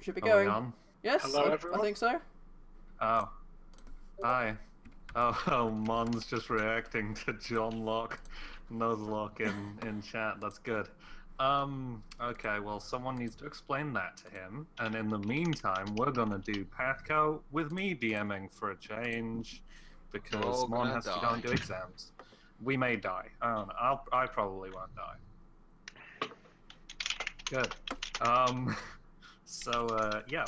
Should be Are we going. on? Yes, Hello, I everyone. think so. Oh. Hi. Oh, Mon's just reacting to John Locke, Nuzlocke in chat. That's good. Okay, well, someone needs to explain that to him. And in the meantime, we're gonna do PATHCO with me DMing for a change, because Mon has to go and do exams. We may die. I don't know. I probably won't die. Good. Yeah.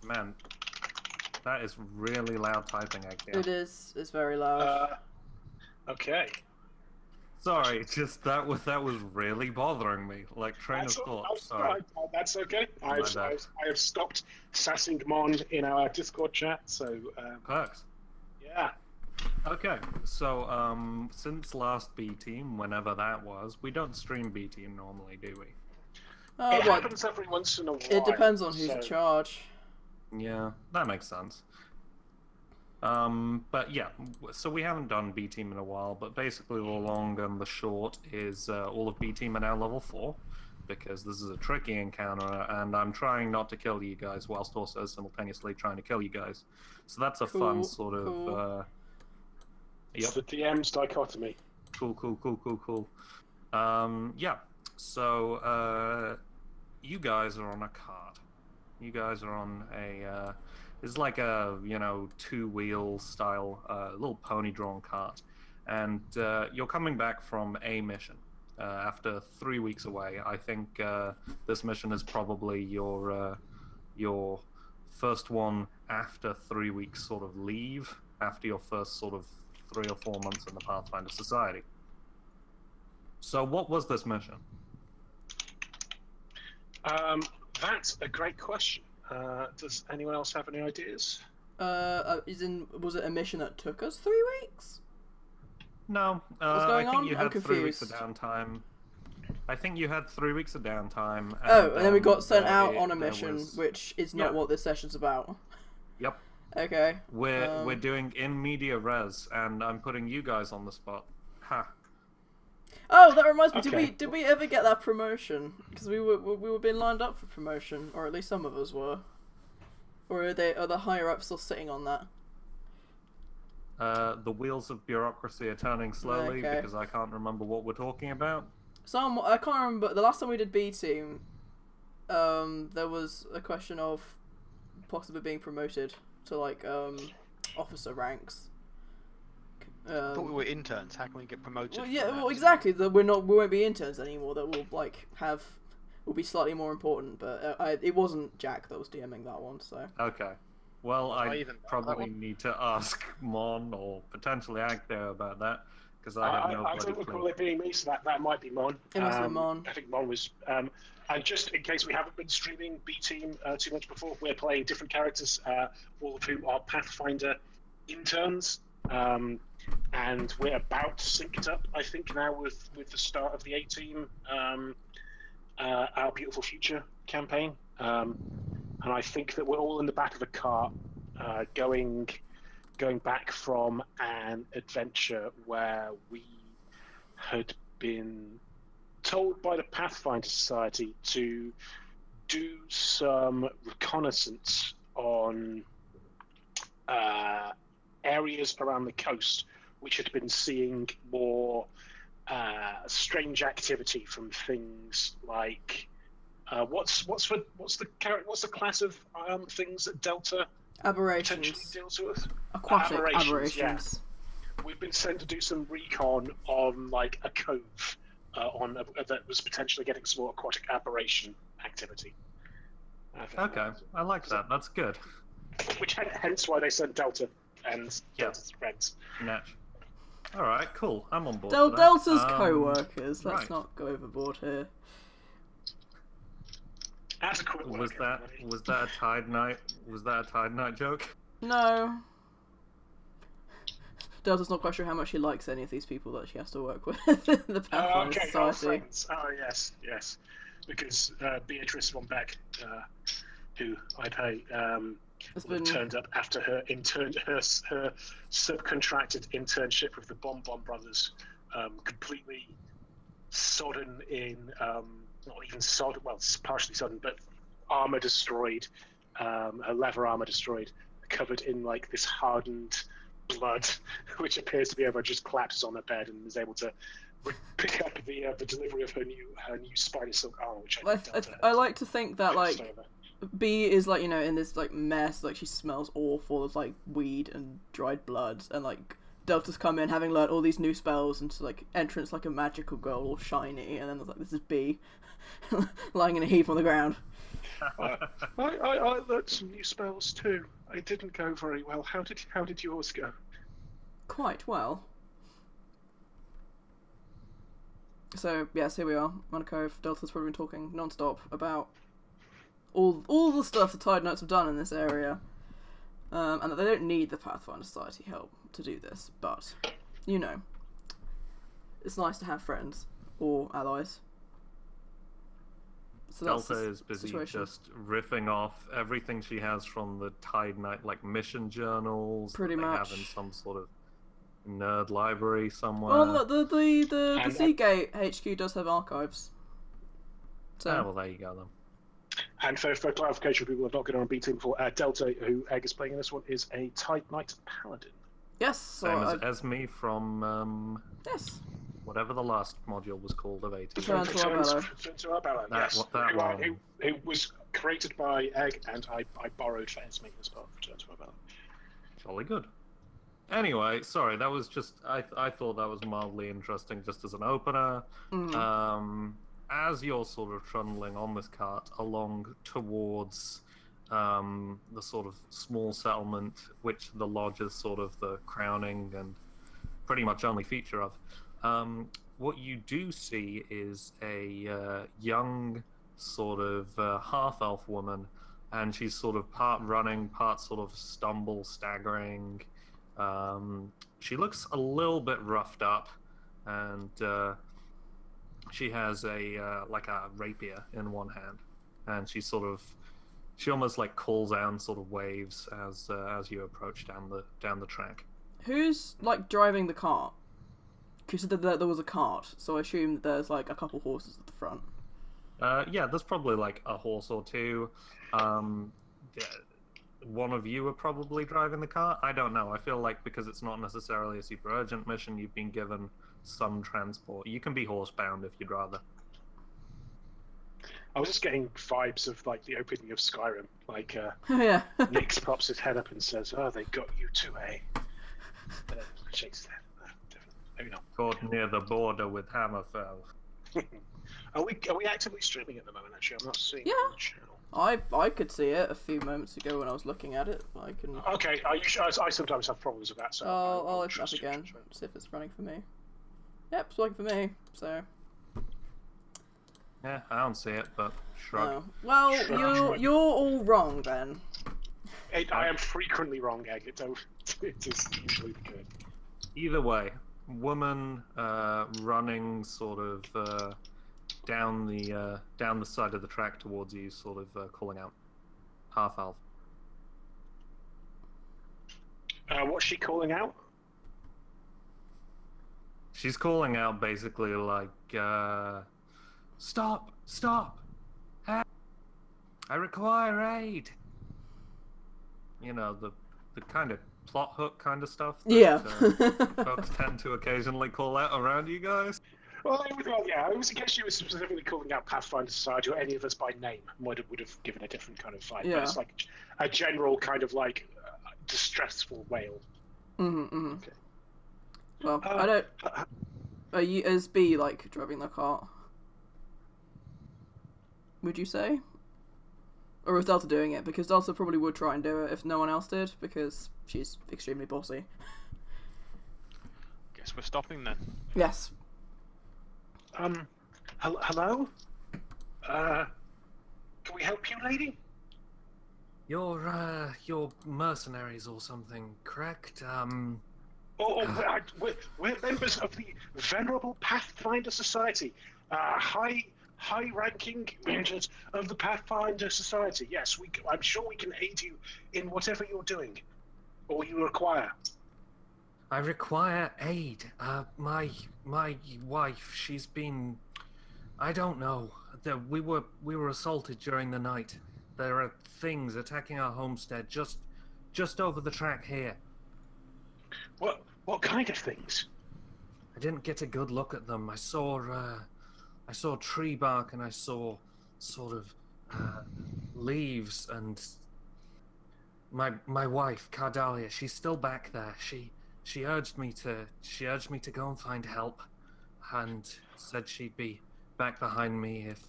Man, that is really loud typing out there. It is. It's very loud. Okay. Sorry, just that was really bothering me. Like train of thought. Sorry. That's okay. I have stopped sassing Mon in our Discord chat, so Perks. yeah. Okay, so since last B Team, whenever that was, we don't stream B Team normally, do we? It happens every once in a while. It depends on who's in charge. Yeah, that makes sense. But yeah, so we haven't done B Team in a while, but basically the long and the short is all of B Team are now level 4, because this is a tricky encounter, and I'm trying not to kill you guys whilst also simultaneously trying to kill you guys. So that's a fun sort of... It's the DM's dichotomy. Cool. Yeah, so you guys are on a cart. You guys are on a... it's like a, you know, two-wheel style, little pony-drawn cart. And you're coming back from a mission after 3 weeks away. I think this mission is probably your first one after 3 weeks sort of leave, after your first sort of 3 or 4 months in the Pathfinder Society. So what was this mission? That's a great question. Does anyone else have any ideas? Was it a mission that took us 3 weeks? No. What's going I think on? you I'm had 3 weeks of confused. downtime. I think you had 3 weeks of downtime. And then we got sent out on a mission, which is not what this session's about. Yep. Okay. We're doing in media res, and I'm putting you guys on the spot. Ha. Oh, that reminds me. Did we ever get that promotion? Because we were being lined up for promotion, or at least some of us were. Or are the higher ups still sitting on that? The wheels of bureaucracy are turning slowly because I can't remember what we're talking about. I can't remember. The last time we did B Team, there was a question of possibly being promoted to like officer ranks. I thought we were interns. How can we get promoted? Well, yeah, well, exactly. That we won't be interns anymore. That will be slightly more important. But it wasn't Jack that was DMing that one. So okay. Well, I probably need to ask Mon or potentially Agdeo about that, because I have no bloody I don't clue. recall it being me, so that might be Mon. It must be Mon. I think Mon was. And just in case we haven't been streaming B Team too much before, we're playing different characters, all of whom are Pathfinder interns. And we're about to sync it up, I think, now with the start of the A Team, Our Beautiful Future campaign. And I think that we're all in the back of a cart, going back from an adventure where we had been told by the Pathfinder Society to do some reconnaissance on areas around the coast which had been seeing more strange activity from things like what's the class of things that Delta potentially aberrations, deals with? aquatic aberrations. Yeah. We've been sent to do some recon on like a cove that was potentially getting some more aquatic aberration activity. Okay, I like that. That's good. Which hence why they sent Delta and Delta's friends. Natch. All right, cool. I'm on board. Delta's co-workers. Let's not go overboard here. As a quick was that a Tide Night? Was that a Tide Night joke? No. Delta's not quite sure how much she likes any of these people that she has to work with in the Pathfinder Society. Friends. Oh yes, because Beatrice von Beck, who I pay, turned up after her subcontracted internship with the Bon Bon Brothers, completely sodden in, not even sodden, well, it's partially sodden, but armor destroyed, her leather armor destroyed, covered in like this hardened blood, which appears to be able to just collapses on her bed and is able to pick up the delivery of her new spider silk armor, which I like to think that like B is like, you know, in this like mess, like she smells awful of like weed and dried blood, and like Delta's come in having learned all these new spells and to like entrance like a magical girl all shiny, and then there's like this is B lying in a heap on the ground. I learned some new spells too. It didn't go very well. How did yours go? Quite well. So yes, here we are on a cove. Delta's probably been talking non-stop about all the stuff the Tide Knights have done in this area, and that they don't need the Pathfinder Society help to do this. But you know, it's nice to have friends or allies. So Delta is busy just riffing off everything she has from the Tide Knight, like mission journals. Pretty that they much. have in some sort of nerd library somewhere. Well, the Seagate HQ does have archives. So well, there you go then. And for clarification, people who have not been on a B team before, Delta, who Egg is playing in this one, is a Tide Knight Paladin. yes, Same as Esme from yes, whatever the last module was called of 18. Return to Arbella, yes. Who was created by Egg, and I borrowed for Esme as part of Return to Arbella. Jolly good. Anyway, sorry, that was just I thought that was mildly interesting just as an opener. As you're sort of trundling on this cart along towards the sort of small settlement, which the lodge is sort of the crowning and pretty much only feature of, what you do see is a young sort of half-elf woman, and she's sort of part running, part sort of staggering. She looks a little bit roughed up, and she has like a rapier in one hand, and she almost like calls out and sort of waves as you approach down the track. Who's like driving the cart? Because you said that there was a cart, so I assume that there's like a couple horses at the front. Yeah, there's probably like a horse or two. One of you are probably driving the car. I don't know. I feel like because it's not necessarily a super urgent mission, you've been given some transport. You can be horsebound if you'd rather. I was just getting vibes of like the opening of Skyrim. Like Yeah. Nix pops his head up and says, "Oh, they got you too, eh?" Shakes his head. Maybe not. Caught near the border with Hammerfell. Are we actively streaming at the moment? Actually, I'm not seeing it on the channel. I could see it a few moments ago when I was looking at it. I can. Okay, I sometimes have problems with that. So I'll open up again, see if it's running for me. Yep, it's working for me. So. Yeah, I don't see it, but shrug. Oh. Well, you're all wrong then. I am frequently wrong, Egg. It is usually the good. Either way, woman running sort of down the side of the track towards you, sort of calling out, half elf. What's she calling out? She's calling out basically like, stop, help. I require aid. You know, the kind of plot hook kind of stuff that, Yeah. Folks tend to occasionally call out around you guys. Well, yeah. It was in case she was specifically calling out Pathfinder Society or any of us by name, would have given a different kind of vibe. Yeah. But it's like a general kind of like distressful wail. Mm-hmm. Okay. Well, I don't. Are you as B like driving the cart? Would you say? Or is Delta doing it? Because Delta probably would try and do it if no one else did, because she's extremely bossy. Guess we're stopping then. Yes. Hello? Can we help you, lady? You're mercenaries or something, correct? We're members of the Venerable Pathfinder Society. High-ranking members of the Pathfinder Society. Yes, I'm sure we can aid you in whatever you're doing or you require. I require aid. My wife, she's been, I don't know. We were assaulted during the night. There are things attacking our homestead just over the track here. What kind of things? I didn't get a good look at them. I saw tree bark and I saw sort of leaves, and my wife, Cardalia, she's still back there. She urged me to go and find help, and said she'd be back behind me if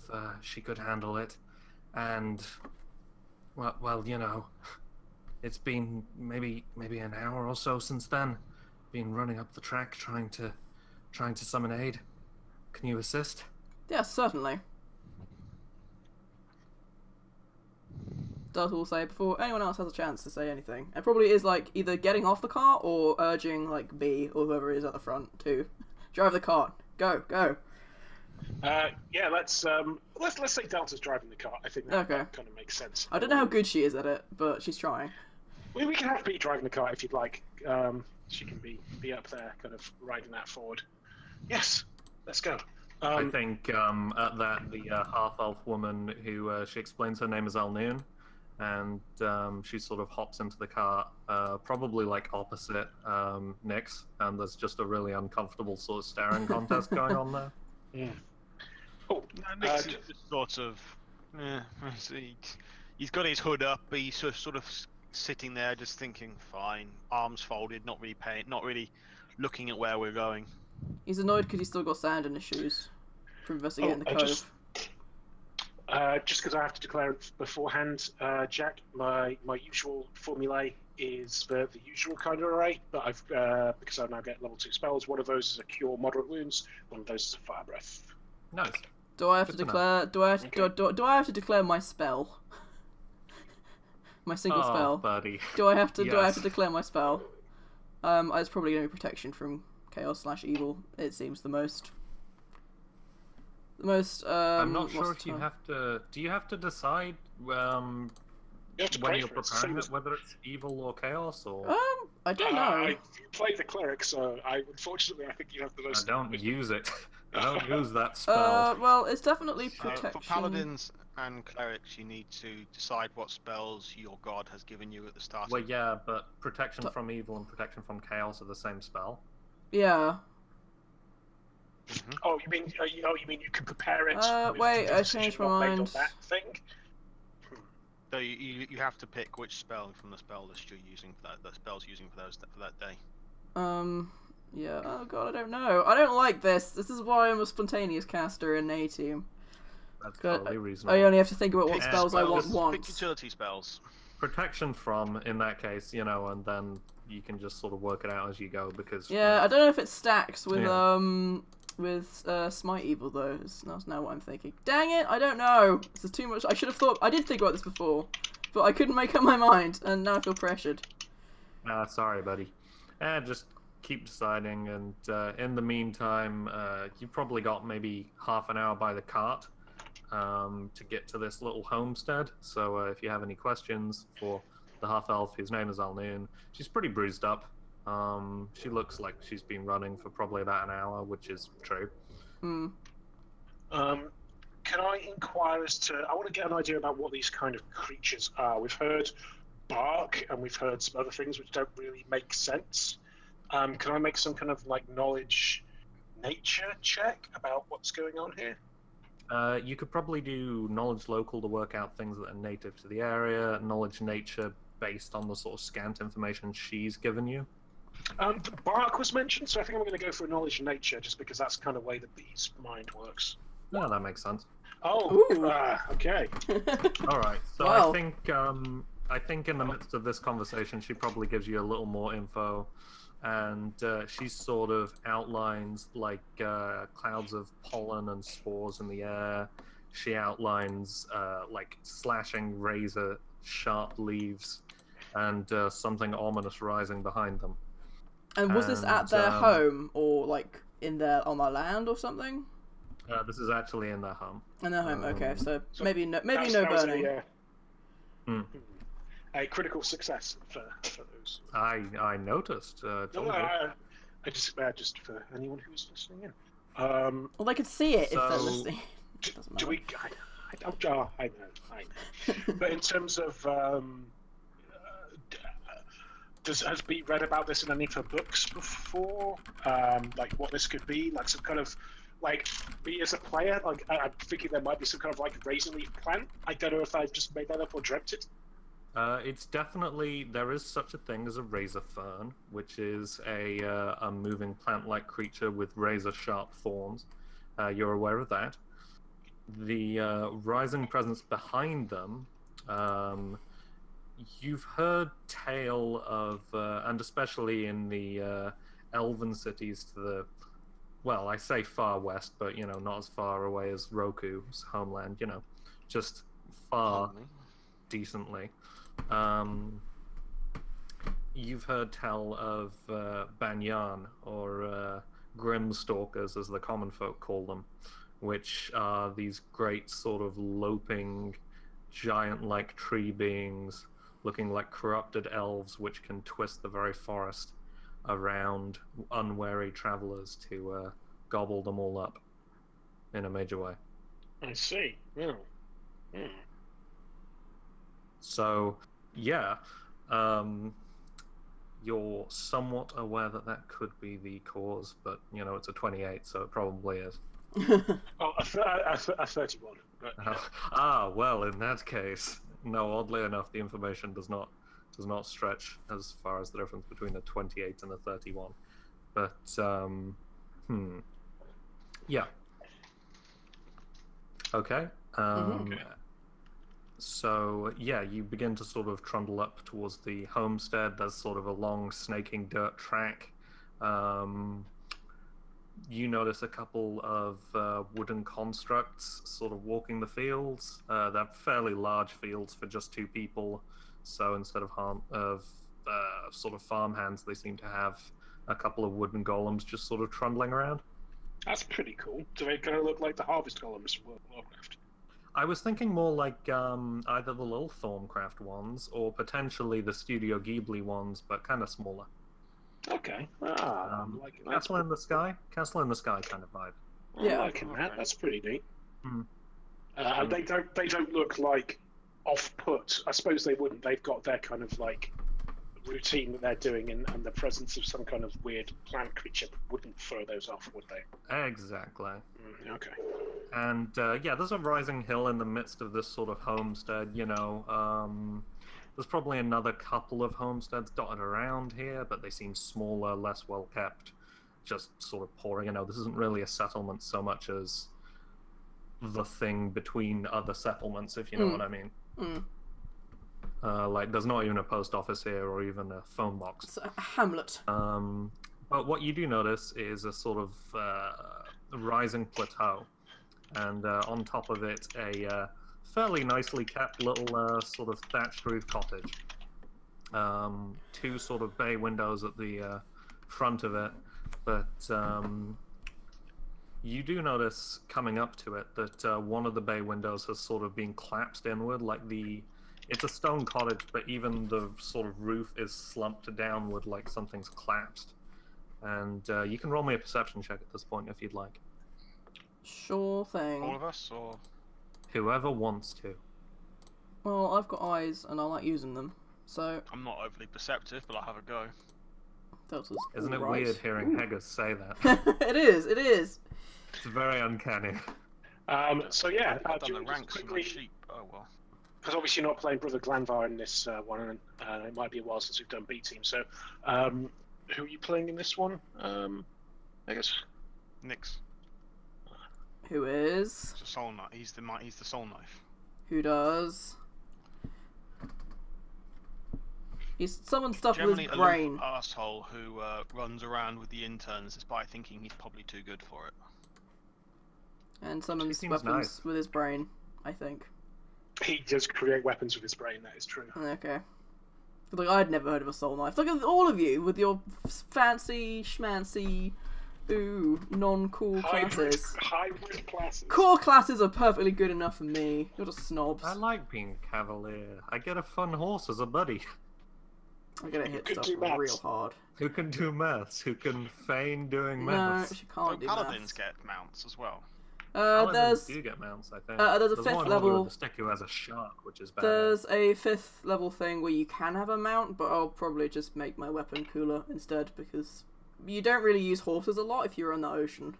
she could handle it. And well, you know, it's been maybe an hour or so since then. Been running up the track trying to summon aid. Can you assist? Yes, certainly. Darth will say before anyone else has a chance to say anything. It probably is like either getting off the cart or urging like B or whoever is at the front to drive the cart. Go. Yeah, let's say Delta's driving the car. I think that kind of makes sense. I don't know how good she is at it, but she's trying. We can have B driving the car if you'd like. She can be up there, kind of riding that forward. Yes, let's go. I think at that the half-elf woman who she explains her name is Alnoon, and she sort of hops into the car, probably like opposite Nyx, and there's just a really uncomfortable sort of staring contest going on there. Yeah. Oh, Nyx is just sort of, he's got his hood up, but he's sort of sitting there just thinking, fine, arms folded, not really looking at where we're going. He's annoyed because he's still got sand in his shoes from investigating the cove. Just because I have to declare it beforehand, Jack, my usual formulae is the usual kind of array, but I've because I now get level 2 spells. One of those is a cure moderate wounds. One of those is a fire breath. Nice. Do I have to declare? Do I have to declare my spell? My single spell. Buddy. Do I have to? Yes. Do I have to declare my spell? It's probably going to be protection from chaos / evil. It seems the most. I'm not sure if you have to. Do you have to decide when you're preparing it, whether it's evil or chaos, or? I don't know. I play the cleric, so unfortunately I think you have the most. I don't use it. I don't use that spell. Well, it's definitely protection. For paladins and clerics, you need to decide what spells your god has given you at the start. Well, yeah, but protection from evil and protection from chaos are the same spell. Yeah. Mm-hmm. Oh, you mean you can prepare it? Wait, I changed my mind. On that thing. So you have to pick which spell from the spell list you're using for that. The spell's using for that day. Yeah. Oh god, I don't know. I don't like this. This is why I'm a spontaneous caster in A team. That's totally reasonable. I only have to think about what spells I want once. Pick utility spells. Protection from, in that case, you know, and then you can just sort of work it out as you go, because... Yeah, I don't know if it stacks with Smite Evil, though. That's now what I'm thinking. Dang it, I don't know. This is too much. I should have thought... I did think about this before, but I couldn't make up my mind, and now I feel pressured. Sorry, buddy. Just keep deciding, and in the meantime, you've probably got maybe half an hour by the cart to get to this little homestead. So if you have any questions for the half-elf, whose name is Alnoon, she's pretty bruised up. She looks like she's been running for probably about an hour, which is true. Can I inquire as to... I want to get an idea about what these kind of creatures are. We've heard bark, and we've heard some other things which don't really make sense. Can I make some kind of, like, knowledge nature check about what's going on here? You could probably do knowledge local to work out things that are native to the area, knowledge nature based on the sort of scant information she's given you. The bark was mentioned, so I think I'm going to go for knowledge nature, just because that's kind of the way the bee's mind works. No, that makes sense. Oh, okay. All right. So wow. I think in the midst of this conversation, she probably gives you a little more info, and she sort of outlines like clouds of pollen and spores in the air. She outlines like slashing razor sharp leaves and something ominous rising behind them. And was this at their home, or like on their land or something? This is actually in their home. In their home, okay. So maybe no burning. a critical success for those. I noticed. No, told no, you. I just for anyone who's listening in. Well, they could see it if they're So- listening. Do we? I know. But in terms of, has Bea read about this in any of her books before? Like what this could be, like some kind of, like me as a player, like I'm thinking there might be some kind of like raisin leaf plant. I don't know if I've just made that up or dreamt it. It's definitely, there is such a thing as a razor fern, which is a moving plant-like creature with razor-sharp thorns. You're aware of that. The rising presence behind them, you've heard tale of, and especially in the elven cities to the, well, I say far west, but, you know, not as far away as Roku's homeland, you know, just far decently. You've heard tell of Banyan, or Grimstalkers, as the common folk call them, which are these great sort of loping, giant-like tree beings, looking like corrupted elves, which can twist the very forest around unwary travelers to gobble them all up in a major way. I see. Yeah. So, yeah, you're somewhat aware that that could be the cause, but, you know, it's a 28, so it probably is. Oh, a 31. But, Well, in that case, no, oddly enough, the information does not stretch as far as the difference between a 28 and a 31. But, yeah. Okay. Okay. So, yeah, you begin to sort of trundle up towards the homestead. There's sort of a long, snaking dirt track. You notice a couple of wooden constructs sort of walking the fields. They're fairly large fields for just two people. So instead of sort of farmhands, they seem to have a couple of wooden golems just sort of trundling around. that's pretty cool. Do they kind of look like the harvest columns from World of Warcraft? I was thinking more like either the little Thorncraft ones or potentially the Studio Ghibli ones, but kind of smaller. Okay. I'm liking that. Castle in the Sky? Castle in the Sky kind of vibe. Yeah. I'm liking that. That's pretty neat. Hmm. And they don't look like off-put. I suppose they wouldn't. They've got their kind of like routine that they're doing, and the presence of some kind of weird plant creature wouldn't throw those off, would they? Exactly. Okay. And yeah, there's a rising hill in the midst of this sort of homestead, you know. There's probably another couple of homesteads dotted around here, but they seem smaller, less well kept, just sort of pouring. You know, this isn't really a settlement so much as the thing between other settlements, if you know what I mean. Like, there's not even a post office here or even a phone box. It's a hamlet. But what you do notice is a sort of rising plateau, and on top of it, a fairly nicely kept little sort of thatched roof cottage. Two sort of bay windows at the front of it, but you do notice coming up to it that one of the bay windows has sort of been collapsed inward, like it's a stone cottage, but even the sort of roof is slumped downward like something's collapsed. And you can roll me a perception check at this point if you'd like. Sure thing. All of us, or Whoever wants to. Well, I've got eyes and I like using them, so I'm not overly perceptive, but I'll have a go. Delta's Isn't it right. weird hearing Haggis say that? It is. It's very uncanny. So yeah, I've do you done the ranks for my quickly, sheep. Oh well. because obviously you're not playing Brother Glanvar in this one, and it might be a while since we've done B team. So, who are you playing in this one? I guess. Nix. Who is? It's a soul knife. He's the soul knife. Who does? He's summoned stuff with Generally his a brain. little asshole who runs around with the interns despite thinking he's probably too good for it. And summons seems weapons nice. with his brain, I think. He does create weapons with his brain. That is true. Okay. Like, I'd never heard of a soul knife. Look at all of you with your fancy, schmancy Ooh, non-cool classes. Hybrid classes. Core classes are perfectly good enough for me. You're just snobs. I like being cavalier. I get a fun horse as a buddy. I'm gonna hit could stuff do maths. real hard. Who can do maths? Who can feign doing No, maths? she can't do Paladins maths. get mounts as well. Paladins There's do get mounts, I think. there's a fifth one level- over the stick who has a shark, which is bad. there's a 5th level thing where you can have a mount, but I'll probably just make my weapon cooler instead because you don't really use horses a lot if you're on the ocean.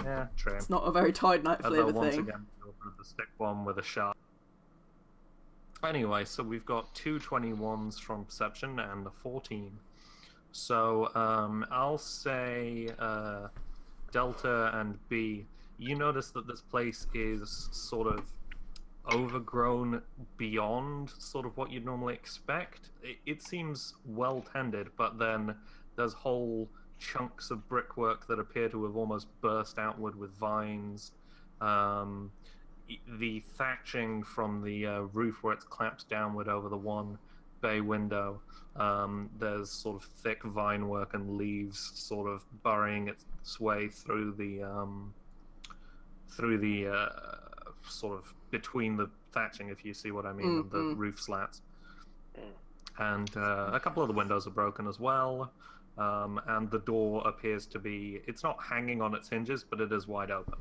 Yeah, true. It's not a very Tide Knight Although flavour once thing. again, go for the stick one with a shark. Anyway, so we've got two 21s from Perception and a 14. So I'll say Delta and B. You notice that this place is sort of overgrown beyond sort of what you'd normally expect. It seems well tended, but then there's whole chunks of brickwork that appear to have almost burst outward with vines. The thatching from the roof where it's clamped downward over the one bay window, there's sort of thick vine work and leaves sort of burying its way through the sort of between the thatching, if you see what I mean, and the roof slats. And a couple of the windows are broken as well. And the door appears to be, it's not hanging on its hinges, but it is wide open.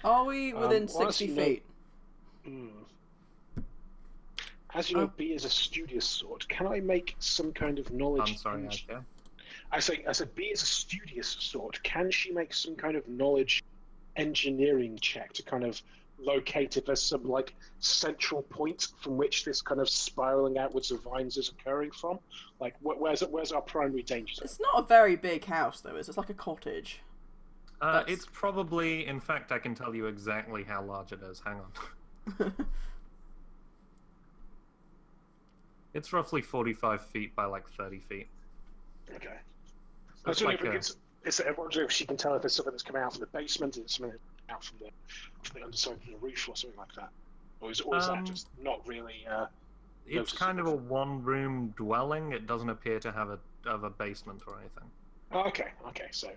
Are we within well, 60 as you know- feet? As you know, B is a studious sort. Can I make some kind of knowledge? I'm sorry, okay. I said B is a studious sort. Can she make some kind of knowledge engineering check to kind of locate if there's some like central point from which this kind of spiraling outwards of vines is occurring from? Like, where's our primary danger zone? It's not a very big house, though, is it? It's like a cottage. It's probably, in fact, I can tell you exactly how large it is. Hang on. It's roughly 45 feet by like 30 feet. Okay. So I it's was like wondering if she can tell if there's something that's coming out from the basement, is something out from the underside of the roof or something like that, or is that just not really? It's kind of a one-room dwelling. It doesn't appear to have a basement or anything. Oh, okay, so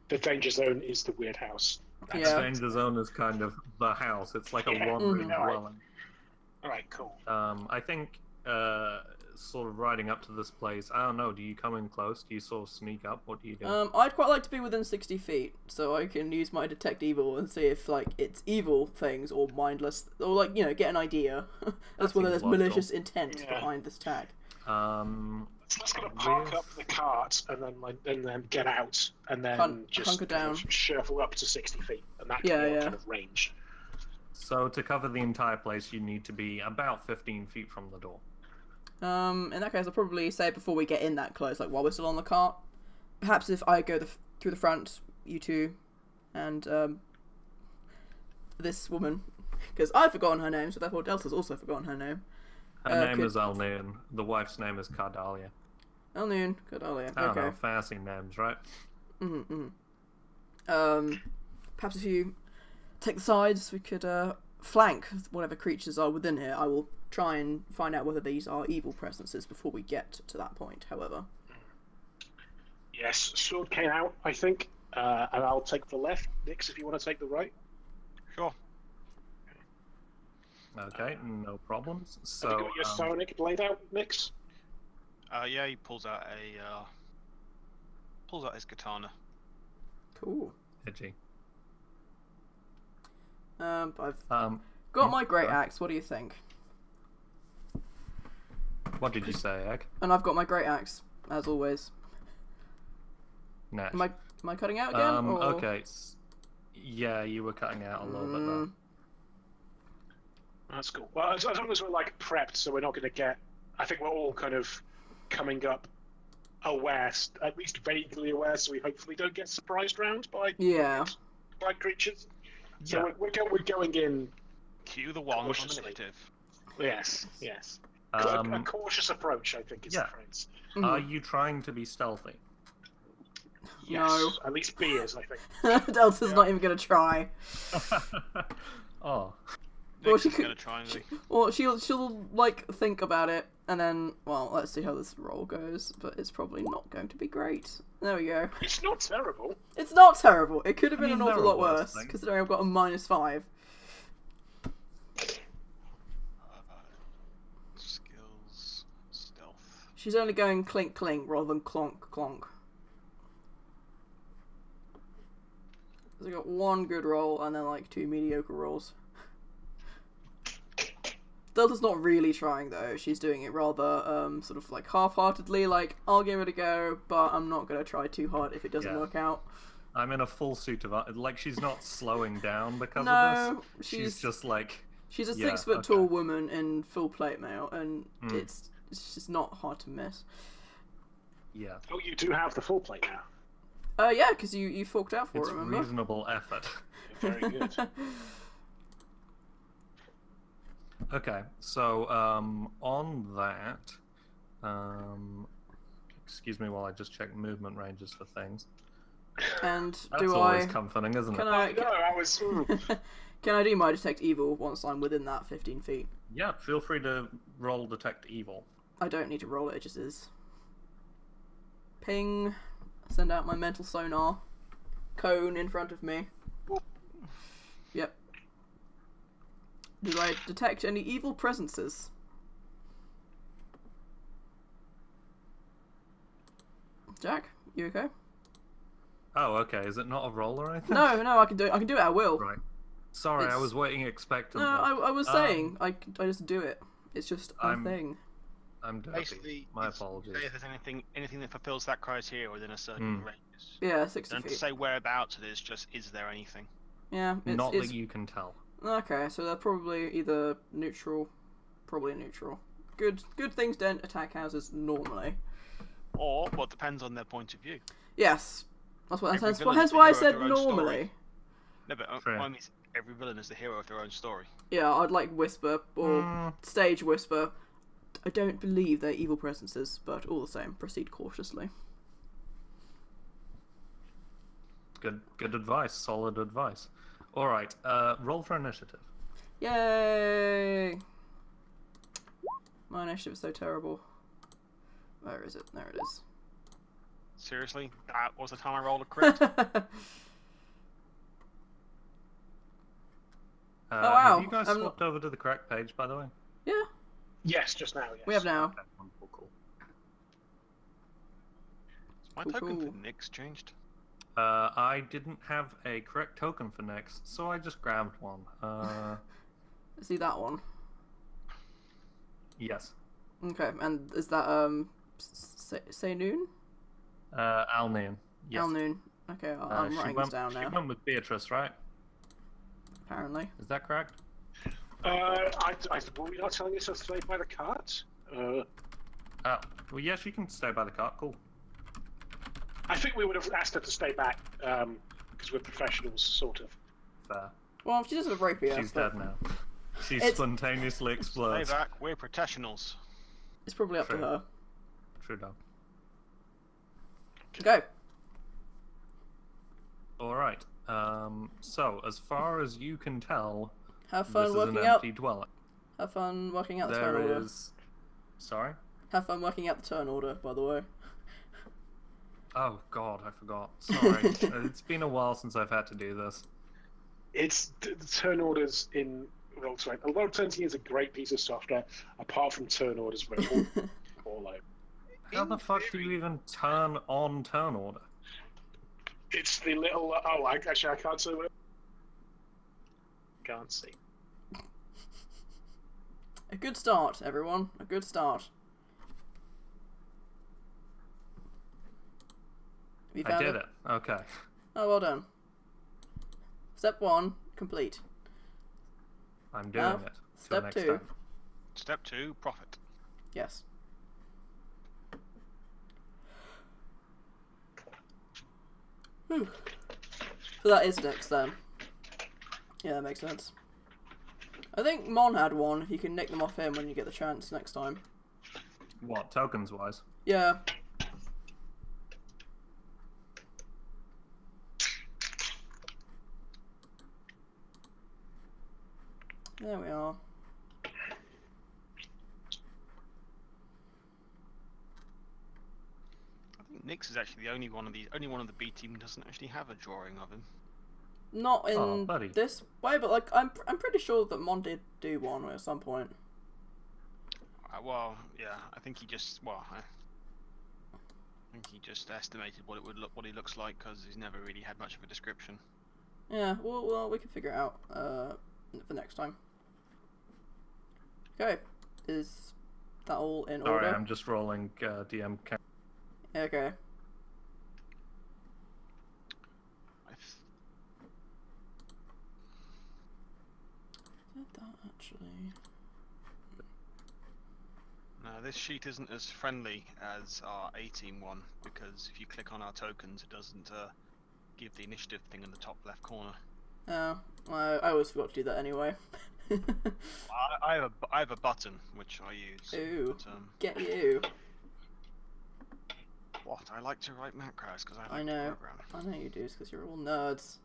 the danger zone is the weird house. Yeah. Danger zone is kind of the house. It's like a one-room dwelling. All right, cool. I think sort of riding up to this place, I don't know, do you come in close? Do you sort of sneak up? What do you do? I'd quite like to be within 60 feet, so I can use my detect evil and see if, like, it's evil things or mindless, or, like, you know, get an idea as whether there's malicious intent behind this tag. So let's gonna park up the cart and then get out and then just hunker down, shuffle up to 60 feet, and that Yeah, can be our yeah. kind of range. So to cover the entire place, you need to be about 15 feet from the door. In that case, I'll probably say before we get in that close, like while we're still on the cart, perhaps if I go through the front, you two, and this woman, because I've forgotten her name, so therefore Delta's also forgotten her name. Her name is Elnian. The wife's name is Cardalia. Elnoon, good Alia. I don't Okay. know, fancy names, right? Perhaps if you take the sides, we could flank whatever creatures are within here. I will try and find out whether these are evil presences before we get to that point, however. Yes, sword came out, I think, and I'll take the left. Nix, if you want to take the right. Sure. Okay, no problems. So, Have you got your psionic blade out, Nix? Yeah, he pulls out his katana. Cool. edgy. I've got yeah, my great sorry. axe. What do you think? What did you say, Egg? And I've got my great axe, as always. Nash. Am I cutting out again? Or... Okay. Yeah, you were cutting out a little bit there. That's cool. Well, as long as we're like prepped, so we're not going to get. I think we're all kind of coming up aware, at least vaguely aware, so we hopefully don't get surprised round by creatures. So Yeah. we're going in. Cue the one on Cautiously. initiative. Yes. A cautious approach, I think, is the phrase. Are you trying to be stealthy? Yes, No. at least B is, I think. Delta's not even going to try. Oh. Well, Nix she is could- gonna try and Or she'll like think about it And then, well, let's see how this roll goes, but it's probably not going to be great. There we go. It's not terrible. It's not terrible. It could have been mean, an awful there are lot worse worse, things. considering I've got a -5. Skills, stealth. She's only going clink clink rather than clonk clonk. So I got 1 good roll and then like 2 mediocre rolls. Delta's not really trying though. She's doing it rather sort of like half-heartedly, like I'll give it a go, but I'm not gonna try too hard if it doesn't Yeah. work out. I'm in a full suit of like she's not slowing down because No, of this. she's She's just like she's a yeah, 6-foot tall woman in full plate mail, and Mm. it's just not hard to miss. yeah. Oh, you do have the full plate now. Yeah, because you forked out for It's it, remember? reasonable effort. Very good. Okay, so on that, excuse me while I just check movement ranges for things. And That's do always I comforting, isn't can it? I No, I was. can I do my detect evil once I'm within that 15 feet? Yeah, feel free to roll detect evil. I don't need to roll it, it just is. Ping. Send out my mental sonar. Cone in front of me. Yep. Do I detect any evil presences? Jack, you okay? Oh, okay. Is it not a roll or anything? No, I can do it. I can do it at will. Right. Sorry, I It's- was waiting expectantly. No, I was saying I just do it. It's just a I'm- thing. I'm dirty. Basically, My it's- apologies. Say if there's anything that fulfills that criteria within a certain radius. Yeah, 60 Don't feet. say whereabouts it is. Just is there anything? Yeah, Not it's that you can tell. okay. So they're probably either neutral, probably neutral. Good things don't attack houses normally. Or what depends on their point of view. Yes, that's what. Every Hence villain why is the I hero of said their own normally. story. No, but True. I mean, every villain is the hero of their own story. Yeah, I'd like whisper or Mm, stage whisper. I don't believe they're evil presences, but all the same, proceed cautiously. good advice. Solid advice. All right. Roll for initiative. Yay! My initiative is so terrible. Where is it? There it is. Seriously, that was the time I rolled a crit. wow, Have you guys I'm swapped over to the correct page, by the way? Yeah, Yes, just now. Yes. we have now. Okay, wonderful, cool. My Cool, token cool. for Nick's changed. I didn't have a correct token for next, so I just grabbed one. See that one? Yes. Okay, and is that say noon? Alnian. Yes. Al noon. Okay, I'm She writing this down She now. went with Beatrice, right? Apparently. Is that correct? Were we not telling you to stay by the cart? Oh, well, yes, you can stay by the cart. Cool. I think we would have asked her to stay back because we're professionals, sort of. Fair. Well, she does have a rapier. She's but dead now. She It's- spontaneously Stay explodes. back. We're professionals. It's probably up to True. her. True dog. Go. All right. So as far as you can tell, Have this fun is an working out. empty dwelling. Have fun working out the turn There order. is. Sorry. Have fun working out the turn order, by the way. Oh God, I forgot. Sorry. It's been a while since I've had to do this. It's the turn orders in Roll20. A Roll20 is a great piece of software, apart from turn orders, where all over. How In the fuck do theory- you even turn on turn order? It's the little. Actually, I can't say what. Can't see. A good start, everyone. A good start. Have you I found did it. Okay. Oh, well done. Step 1, complete. I'm doing Now, it. To step an 2. extent. Step 2, profit. Yes. Whew. So that is next then. Yeah, that makes sense. I think Mon had one. You can nick them off him when you get the chance next time. What, tokens wise? Yeah. There we are. Nix is actually the only one of the B team doesn't actually have a drawing of him. Not in Oh, buddy. this way, but like I'm pretty sure that Mon did do one at some point. Well, yeah, I think he just I think he just estimated what he looks like because he's never really had much of a description. Yeah, well, we can figure it out for next time. Okay, is that all in Sorry, order? I'm just rolling DM. Okay. Did that actually? No, this sheet isn't as friendly as our A-team one, because if you click on our tokens, it doesn't give the initiative thing in the top left corner. Oh, well, I always forgot to do that anyway. I have a button which I use. Ooh, but, get you. What? I like to write macros because I like know. to program. I know you do, because you're all nerds.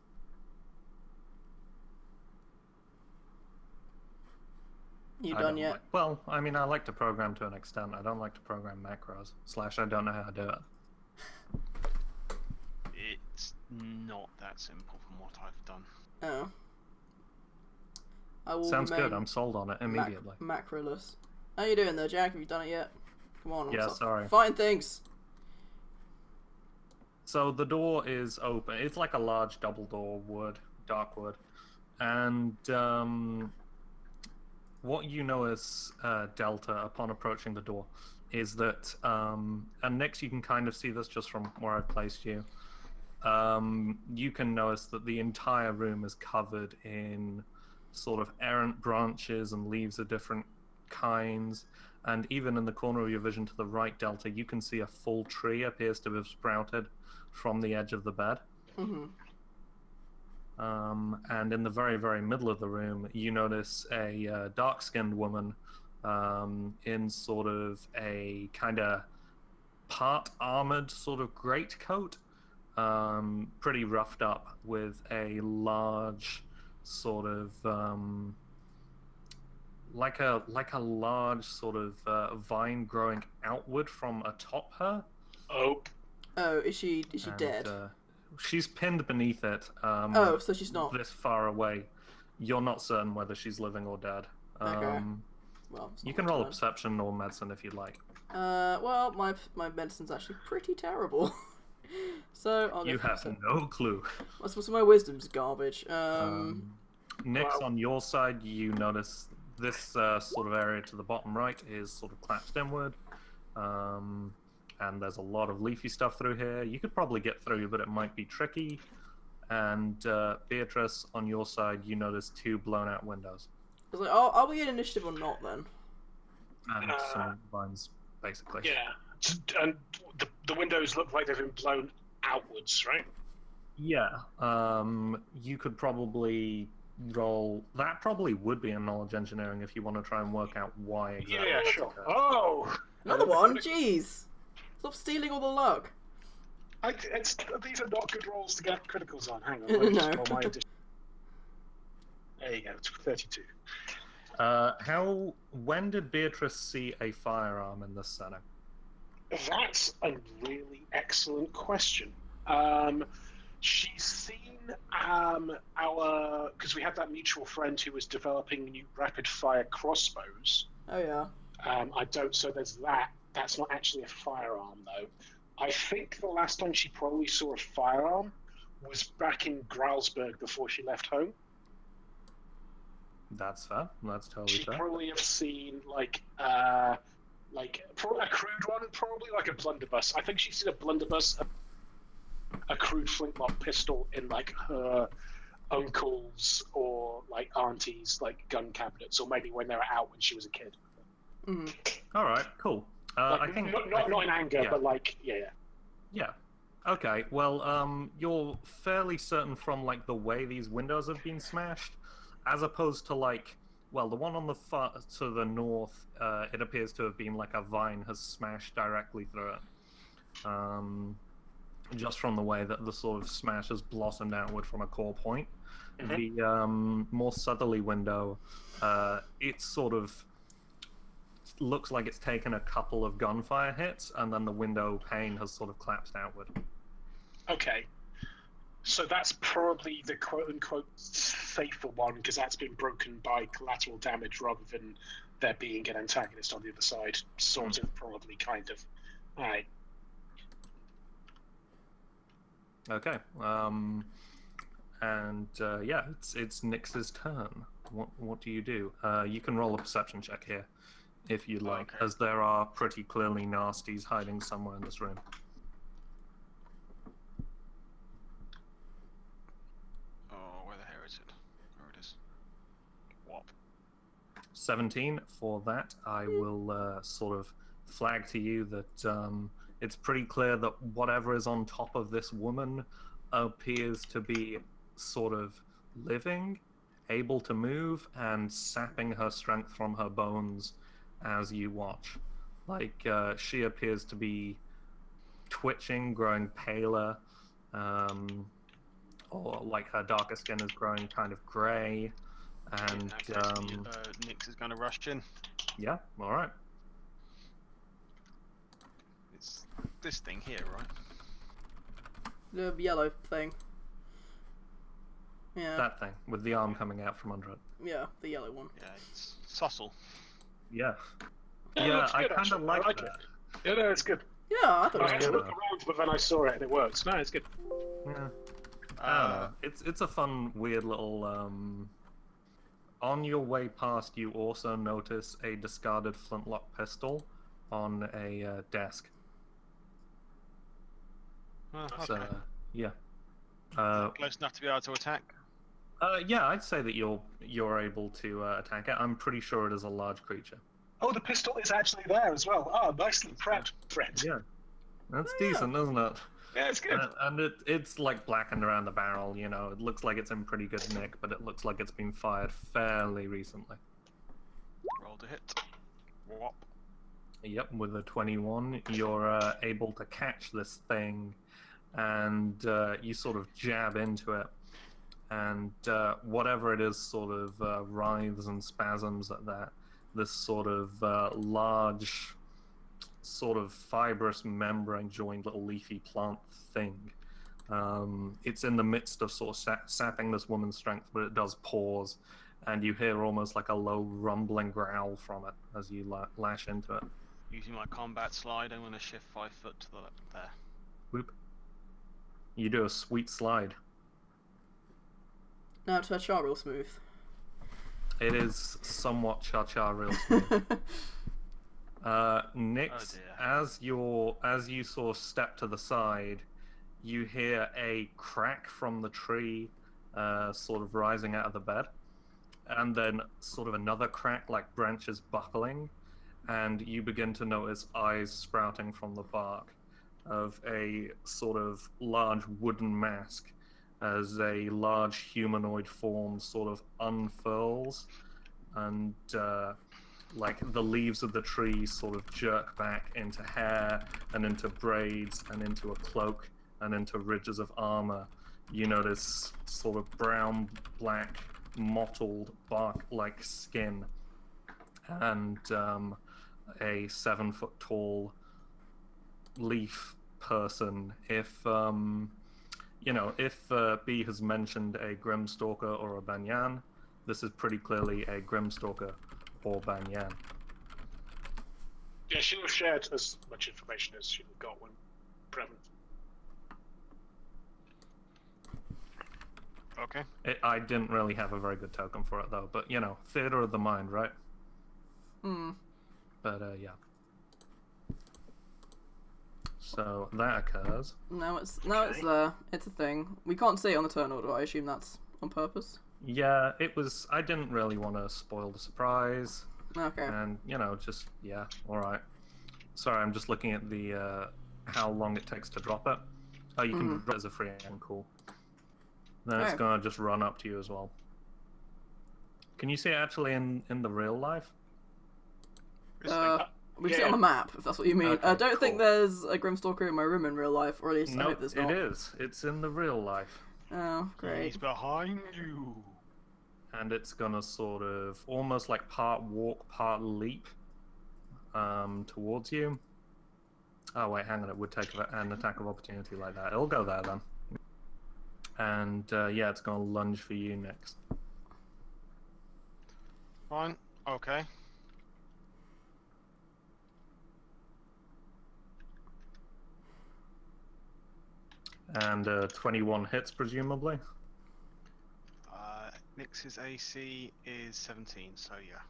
You I done don't yet? like- well, I mean, I like to program to an extent. I don't like to program macros. / I don't know how to do it. It's not that simple from what I've done. Oh. I will Sounds good. remain I'm sold on it immediately. macroless. How you doing there, Jack? Have you done it yet? Come on. Yeah, what's up? sorry. Find things. So the door is open. It's like a large double door wood, dark wood. And what you notice, Delta, upon approaching the door, is that, and next you can kind of see this just from where I've placed you, you can notice that the entire room is covered in sort of errant branches and leaves of different kinds. And even in the corner of your vision to the right, Delta, you can see a full tree appears to have sprouted from the edge of the bed. Mm-hmm. And in the very, very middle of the room, you notice a dark-skinned woman in sort of a kind of part armored sort of greatcoat, pretty roughed up, with a large sort of like a large sort of vine growing outward from atop her. Oh. Oh, is she And, dead? She's pinned beneath it. Oh, so she's not. This far away. You're not certain whether she's living or dead. Okay. Well, it's You not can much roll a time. perception or medicine if you'd like. Well, my medicine's actually pretty terrible. So I'll go You for have perception. no clue. So my wisdom's garbage. Next, Well- on your side, you notice this sort of area to the bottom right is sort of collapsed inward. And there's a lot of leafy stuff through here. You could probably get through, but it might be tricky. And Beatrice, on your side, you notice 2 blown out windows. I was like, oh, are we in initiative or not then? And some vines, basically. Yeah. And the windows look like they've been blown outwards, right? Yeah. You could probably roll. That probably would be a knowledge engineering if you want to try and work out why exactly. Yeah, that's sure. occurred. Oh! Another one? Jeez! Stop stealing all the luck. These are not good rolls to get criticals on. Hang on. No. Let me just roll my addition. There you go. It's 32. When did Beatrice see a firearm in this setting? That's a really excellent question. She's seen because we had that mutual friend who was developing new rapid fire crossbows. Oh yeah. So there's that. That's not actually a firearm though. I think the last time she probably saw a firearm was back in Gralsberg before she left home. That's fair. That's totally She fair. probably have seen like a crude one, probably like a blunderbuss. I think she's seen a blunderbuss, a crude flintlock pistol in like her uncle's or like auntie's like gun cabinets, or maybe when they were out when she was a kid. Mm-hmm. All right, cool. Like, I think not in anger, yeah. but like yeah. Yeah. Okay. Well, you're fairly certain from like the way these windows have been smashed, as opposed to like, well, the one on the far to the north, it appears to have been like a vine has smashed directly through it. Just from the way that the sort of smash has blossomed outward from a core point. Mm-hmm. The more southerly window, it's sort of looks like it's taken a couple of gunfire hits, and then the window pane has sort of collapsed outward. Okay. So that's probably the quote-unquote safer one, because that's been broken by collateral damage rather than there being an antagonist on the other side. Sort of, probably, kind of. Alright. Okay. Yeah, it's Nyx's turn. What do you do? You can roll a perception check here, if you'd like, Okay. as there are pretty clearly nasties hiding somewhere in this room. Oh, where the hell is it? There it is. Whop. 17 for that. I will sort of flag to you that it's pretty clear that whatever is on top of this woman appears to be sort of living, able to move, and sapping her strength from her bones as you watch. Like, she appears to be twitching, growing paler, or like her darker skin is growing kind of grey. And Nyx is going to rush in. yeah, all right. It's this thing here, right? The yellow thing. Yeah. That thing with the arm coming out from under it. Yeah, the yellow one. Yeah, it's Sussel. Yeah. Yeah, Yeah, looks I good, kind of actually. like I like that. it. Yeah, no, it's good. Yeah, I thought I it had was to cool. look around, but then I saw it and it works. No, it's good. Yeah. I don't know. It's a fun, weird little. On your way past, you also notice a discarded flintlock pistol on a desk. Okay. So, yeah. Close enough to be able to attack. Yeah, I'd say that you're able to attack it. I'm pretty sure it is a large creature. Oh, the pistol is actually there as well. Oh, nicely prepped, Fred. Yeah, that's Yeah. decent, isn't it? Yeah, it's good. And it's like blackened around the barrel. You know, it looks like it's in pretty good nick, but it looks like it's been fired fairly recently. Roll to hit. Whop. Yep, with a 21, you're able to catch this thing, and you sort of jab into it, and whatever it is sort of writhes and spasms at that. This sort of large, sort of fibrous membrane joined little leafy plant thing. It's in the midst of sort of sapping this woman's strength, but it does pause, and you hear almost like a low rumbling growl from it as you lash into it. Using my combat slide, I'm going to shift 5 foot to the left there. Whoop. You do a sweet slide. Now to touch real smooth. It is somewhat cha-cha real smooth. Nyx, Oh as you sort of step to the side, you hear a crack from the tree, sort of rising out of the bed, and then sort of another crack, like branches buckling, and you begin to notice eyes sprouting from the bark of a sort of large wooden mask as a large humanoid form sort of unfurls, and like the leaves of the tree sort of jerk back into hair and into braids and into a cloak and into ridges of armor. You notice sort of brown, black, mottled bark-like skin, and a 7-foot tall leaf person. If B has mentioned a Grimstalker or a Banyan, this is pretty clearly a Grimstalker or Banyan. Yeah, she'll have shared as much information as she'll have got when present. Okay. I didn't really have a very good token for it though, but you know, theater of the mind, right? Hmm. But yeah. So that occurs. Now it's there. It's a thing. We can't see it on the turn order. I assume that's on purpose. Yeah, it was. I didn't really want to spoil the surprise, Okay. and you know, just yeah, all right. Sorry, I'm just looking at the how long it takes to drop it. Oh, you can drop it as a free action, cool. Then it's Okay. gonna just run up to you as well. Can you see it actually in the real life? This thing. We see it on the map, if that's what you mean. Okay, I don't think cool. there's a Grimstalker in my room in real life, or at least I No, hope there's not. it is. It's in the real life. Oh, great. He's behind you. And it's gonna sort of almost like part walk, part leap, towards you. Oh wait, hang on. It would take an attack of opportunity like that. It'll go there then. And yeah, it's gonna lunge for you next. Fine. Okay. And 21 hits, presumably. Nix's AC is 17, so yeah.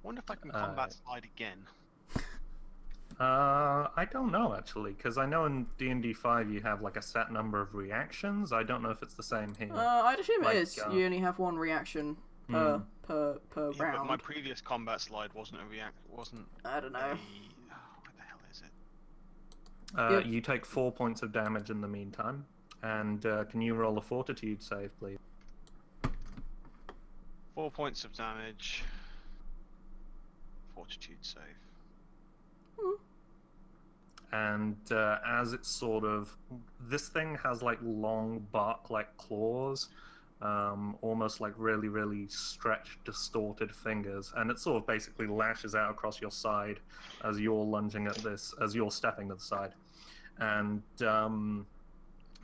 Wonder if I can combat slide again. I don't know actually, because I know in D&D 5 you have like a set number of reactions. I don't know if it's the same here. I'd assume it is. You only have one reaction per Yeah, round. but my previous combat slide wasn't a wasn't. I don't know. Where the hell is it? You take 4 points of damage in the meantime. And can you roll a fortitude save, please? 4 points of damage. Fortitude save. And as it's sort of... This thing has like long bark-like claws. Almost like really, really stretched, distorted fingers. And it sort of basically lashes out across your side as you're lunging at this, as you're stepping to the side. And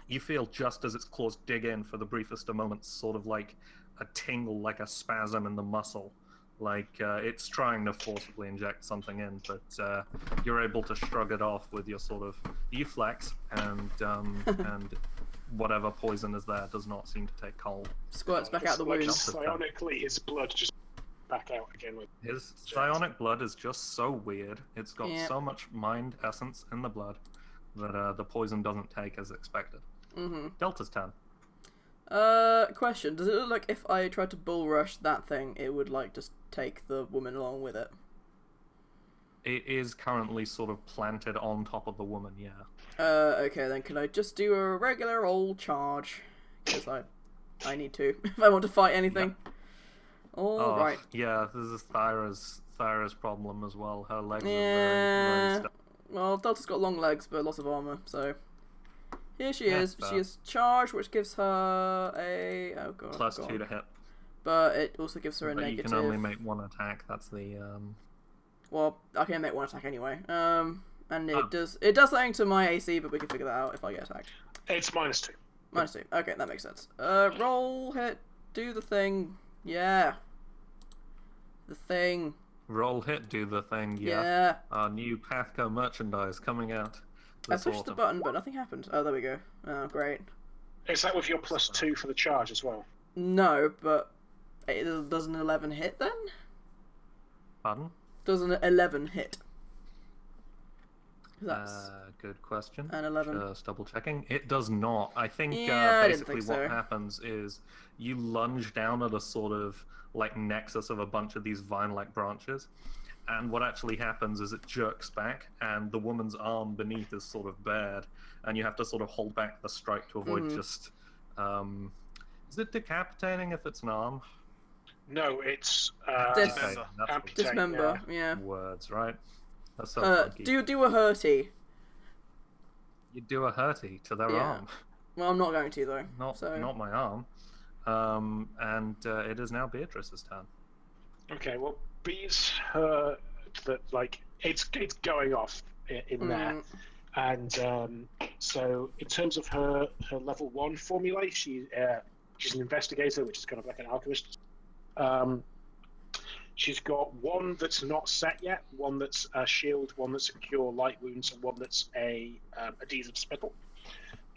you feel just as its claws dig in for the briefest of moments, sort of like a tingle, like a spasm in the muscle. Like it's trying to forcibly inject something in, but you're able to shrug it off with your sort of... You flex, and whatever poison is there does not seem to take hold. Squirts back out the wound. Psionically, his blood just back out again. With His psionic blood is just so weird. It's got so much mind essence in the blood that the poison doesn't take as expected. Delta's turn. Question. Does it look like if I tried to bull rush that thing, it would, like, just take the woman along with it? It is currently sort of planted on top of the woman, yeah. Okay, then can I just do a regular old charge? Because I need to, if I want to fight anything. Yep. Alright. Yeah, this is Thyra's problem as well. Her legs are very stuck. Well, Delta's got long legs, but lots of armor, so... Here she is. She is charged, which gives her a... Oh god. +2 to hit. But it also gives her a negative. You can only make one attack. That's the... Well, I can make one attack anyway. And it does something to my AC, but we can figure that out if I get attacked. It's -2. -2. Okay, that makes sense. Roll, hit, do the thing. Yeah. The thing. Roll, hit, do the thing. Yeah. Our new PATHCO merchandise coming out. I pushed the button, but nothing happened. Oh, there we go. Oh, great. Is that with your +2 for the charge as well? No, but does an 11 hit then? Pardon? Does an 11 hit? That's good question. An 11. Just double checking. It does not. I think basically what happens is you lunge down at a sort of like nexus of a bunch of these vine-like branches. And what actually happens is it jerks back, and the woman's arm beneath is sort of bared, and you have to sort of hold back the strike to avoid just... is it decapitating if it's an arm? No, it's... dismember, yeah. Words, right? That's so funky. Do a hurty. You do a hurty to their arm. Well, I'm not going to, though. Not my arm. And it is now Beatrice's turn. Okay, well, Bee's her that like it's going off in there, and so in terms of her level 1 formulae, she's an investigator, which is kind of like an alchemist. She's got one that's not set yet, one that's a shield, one that's a cure light wounds, and one that's a adhesive spittle.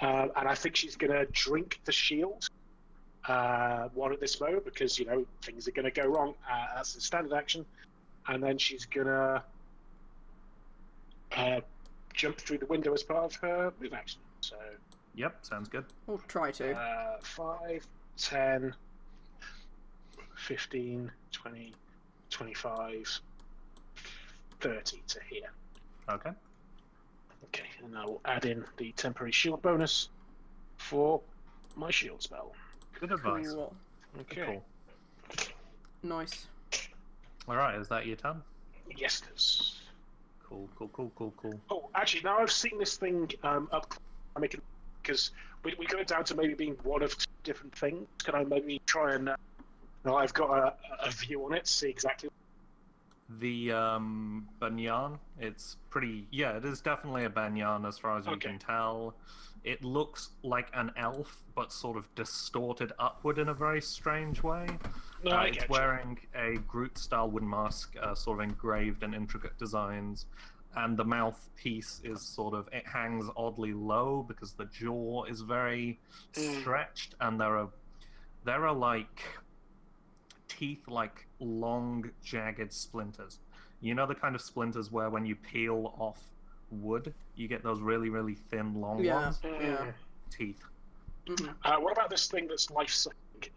And I think she's gonna drink the shield. One at this moment because things are going to go wrong. That's the standard action, and then she's gonna jump through the window as part of her move action. So yep, sounds good. We'll try to. 5, 10, 15, 20, 25, 30 to here. Okay. Okay, and I will add in the temporary shield bonus for my shield spell. Good advice. Cool. Okay. Cool. Nice. Alright, is that your turn? Yes, it is. Cool. Oh, actually, now I've seen this thing up, because we got it down to maybe being one of 2 different things. Can I maybe try and Now I've got a view on it, see exactly. The banyan, it's pretty. Yeah, it is definitely a banyan as far as you Okay. can tell. It looks like an elf, but sort of distorted upward in a very strange way. No, I It's get you. wearing a Groot-style wooden mask, sort of engraved and intricate designs, and the mouthpiece is sort of, it hangs oddly low because the jaw is very stretched, and there are like teeth, like long jagged splinters. You know the kind of splinters where when you peel off wood, you get those really, really thin, long Yeah. ones? Yeah. Teeth. What about this thing that's life-sucking?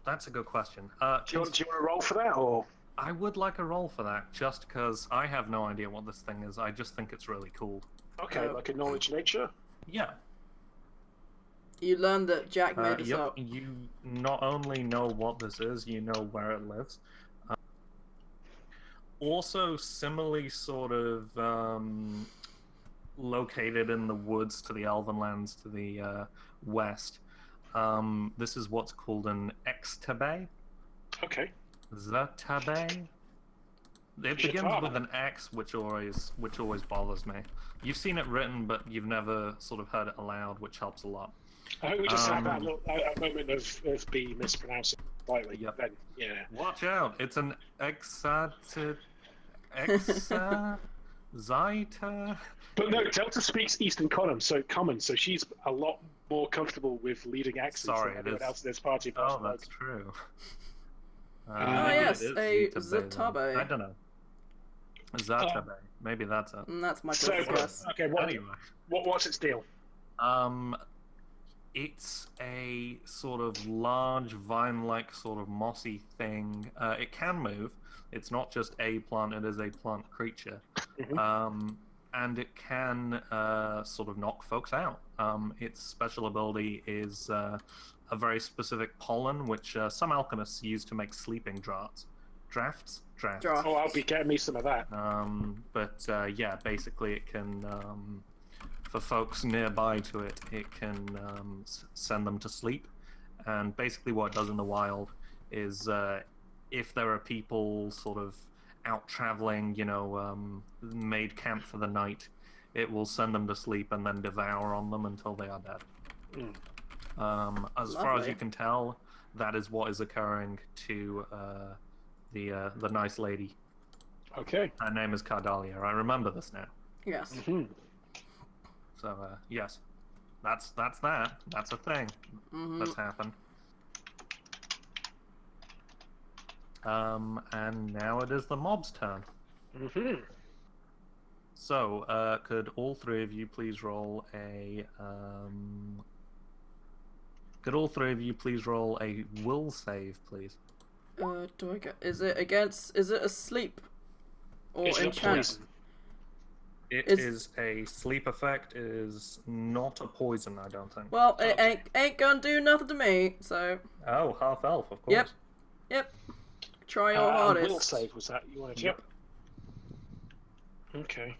That's a good question. Do you want to roll for that, or? I would like a roll for that, just because I have no idea what this thing is. I just think it's really cool. Okay, like a knowledge nature? Yeah. You learn that Jack made this Yep, up. you not only know what this is, you know where it lives. Also, similarly sort of located in the woods to the Elven lands to the west. This is what's called an Xtabe. Okay. Zatabe. It begins with an X, which always bothers me. You've seen it written, but you've never sort of heard it aloud, which helps a lot. I hope we just had that a moment of B mispronouncing slightly. Yep. Then, yeah. Watch out! It's an Zita. But no, Delta speaks Eastern Common, so she's a lot more comfortable with leading accents Sorry, than it anyone is. else in this party. Oh, that's true. Oh maybe yes, it a is Zitabe, then. Zatabe. I don't know. Zatabe. Maybe that's it. That's my So, closest guess. okay, Anyway. what's its deal? It's a sort of large vine-like sort of mossy thing. It can move. It's not just a plant, it is a plant creature. And it can sort of knock folks out. Its special ability is a very specific pollen, which some alchemists use to make sleeping drafts. Drafts? Oh, I'll be getting me some of that. Yeah, basically it can, for folks nearby to it, it can send them to sleep. And basically what it does in the wild is if there are people sort of out traveling, you know, made camp for the night, it will send them to sleep and then devour on them until they are dead. As far as you can tell, that is what is occurring to the nice lady. Okay. Her name is Cardalia. I remember this now. Yes. So yes, that's that. That's a thing that's happened. And now it is the mob's turn. So, could all three of you please roll a will save, please? Do I get? Is it against? Is it a sleep or It's not enchant? poison. It It's- is a sleep effect. It is not a poison, I don't think. Well, it ain't gonna do nothing to me. So, Oh, half elf, of course. yep. Try your hardest. Will save, was that you wanted to? Yep. Okay.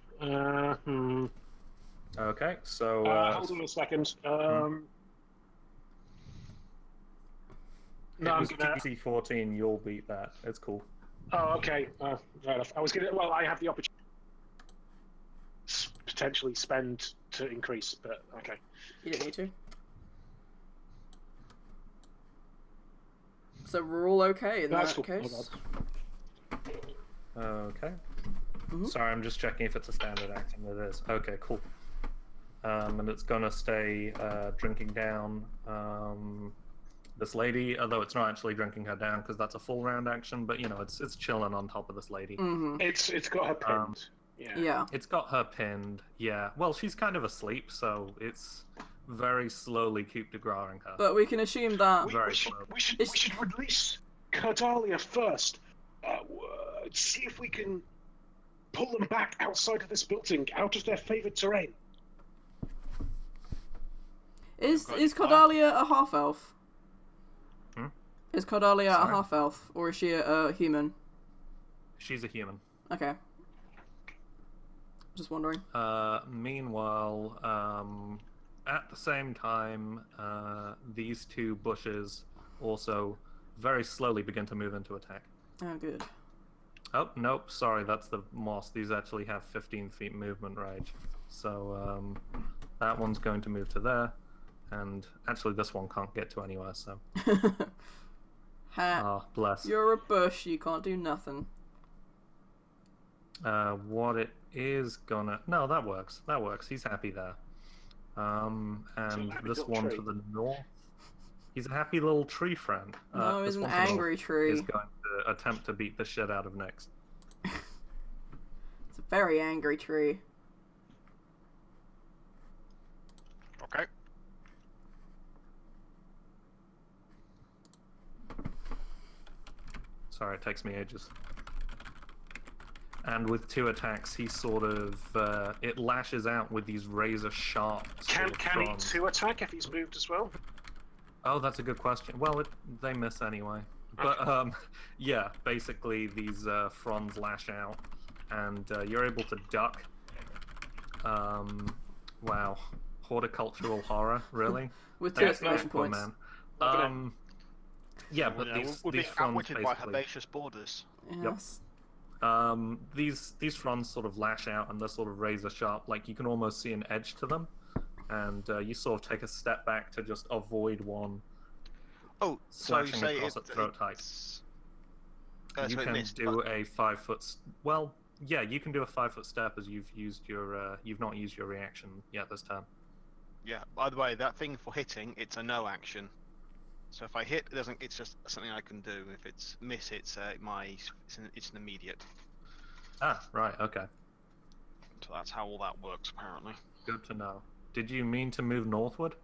Okay, so Hold on a second. it No, I'm was gonna. DC 14. You'll beat that. It's cool. Oh, okay. Fair enough. I was gonna. Well, I have the opportunity to potentially spend to increase, but okay. You didn't need to. So we're all okay in That's that cool. case. Okay. Sorry, I'm just checking if it's a standard action. It is. Okay, cool. And it's gonna stay drinking down this lady, although it's not actually drinking her down because that's a full round action. But you know, it's chilling on top of this lady. It's got her pinned. Yeah. It's got her pinned. Yeah. Well, she's kind of asleep, so it's very slowly coup de grace her. But we can assume that. Very We slow. should release Cardalia first. See if we can pull them back outside of this building, out of their favored terrain. Is got Cordalia a half elf? Is Cordalia a Sorry? half elf, or is she a human? She's a human. Okay. Just wondering. Meanwhile, at the same time, these two bushes also very slowly begin to move into attack. Oh, good. Oh, nope, sorry, that's the moss. These actually have 15 feet movement range. So that one's going to move to there, and actually this one can't get to anywhere, so... Ha. bless. You're a bush, you can't do nothing. What it is gonna... No, that works. That works. He's happy there. And this little one tree. to the north. He's a happy little tree friend. No, this he's an one to the north angry tree. is going to attempt to beat the shit out of Nyx. It's a very angry tree. Okay. Sorry, it takes me ages. And with 2 attacks, he sort of it lashes out with these razor sharp. Can he fronds. 2 attack if he's moved as well? Oh, that's a good question. Well, they miss anyway. But yeah, basically these fronds lash out, and you're able to duck. Wow, horticultural horror, really? With 2 exclamation points. Man. Yeah, but We're these being fronds outwitted by basically. herbaceous borders. Yes. These fronds sort of lash out, and they're sort of razor sharp. Like you can almost see an edge to them, and you sort of take a step back to just avoid one. Oh, so you slashing say across its throat height. You so it can missed, do but- a 5 foot. Well, yeah, you can do a 5 foot step as you've used your. You've not used your reaction yet this turn. Yeah. By the way, that thing for hitting, it's a no action. So if I hit, it doesn't. It's just something I can do. If it's miss, it's an immediate. Ah, right. Okay. So that's how all that works, apparently. Good to know. Did you mean to move northward?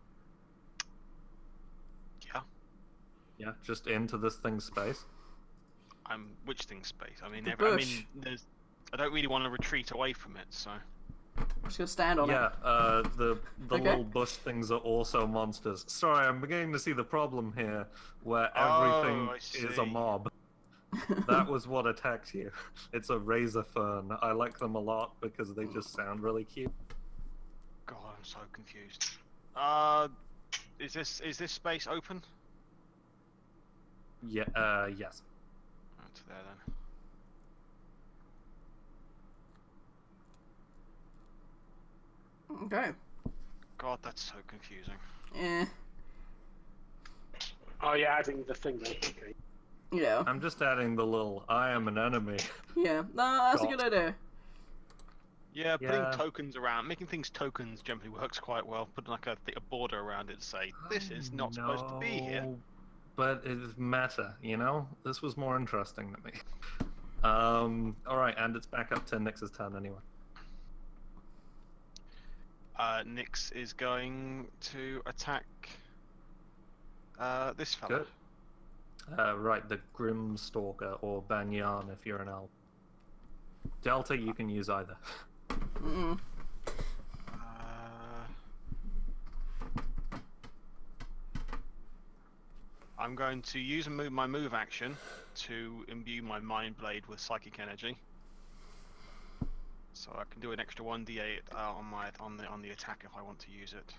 Yeah. Yeah, just into this thing's space. Which thing's space? I mean, The I bush. mean, I don't really want to retreat away from it, so. I'm just gonna stand on Yeah, it. the Okay. little bush things are also monsters. Sorry, I'm beginning to see the problem here, where Oh, everything I is a see. mob. That was what attacked you. It's a razor fern. I like them a lot because they just sound really cute. God, I'm so confused. Is this space open? Yeah. Yes. Right, there then. Okay. God, that's so confusing. Eh. Oh, yeah, adding the thing there. Okay. Yeah. I'm just adding the little "I am an enemy." Yeah. No, that's a good idea. Yeah, putting Yeah. tokens around, making things tokens generally works quite well. Putting like a border around it to say, this is not supposed to be here. No, but it's meta, you know? This was more interesting to me. Alright, and it's back up to Nyx's turn anyway. Nyx is going to attack this fella. Good. Right, the Grim Stalker, or Banyan if you're an elf. Delta, you can use either. Mm-mm. I'm going to use my move action to imbue my Mind Blade with psychic energy, so I can do an extra 1d8 on the attack if I want to use it,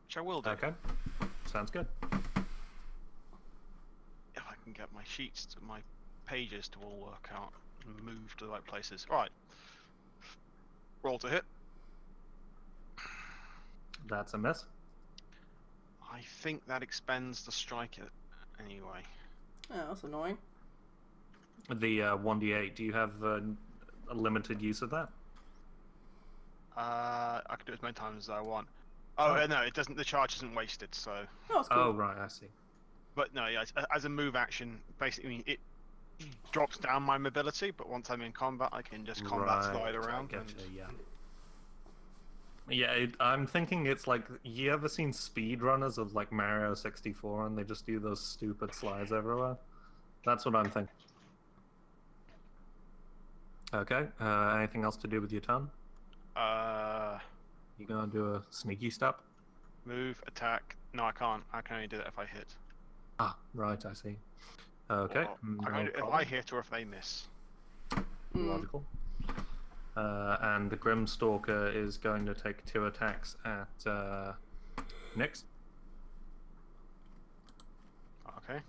which I will do. Okay. Sounds good. If I can get my sheets, my pages to all work out and move to the right places. Right. Roll to hit. That's a miss. I think that expends the strike anyway. Oh, that's annoying. The 1d8, do you have a limited use of that? I can do it as many times as I want. Oh, no, it doesn't. The charge isn't wasted, so. Oh, that's cool. Oh, right, I see. But no, yeah, as a move action, basically it drops down my mobility. But once I'm in combat, I can just combat slide around. Gotcha, yeah. Yeah, I'm thinking it's like, you ever seen speedrunners of like Mario 64 and they just do those stupid slides everywhere? That's what I'm thinking. Okay, anything else to do with your turn? You gonna do a sneaky step? Move, attack. No, I can't. I can only do that if I hit. Ah, right, I see. Okay. Or I can only do it if I hit or if they miss. Logical. And the Grim Stalker is going to take 2 attacks at Nyx. Okay.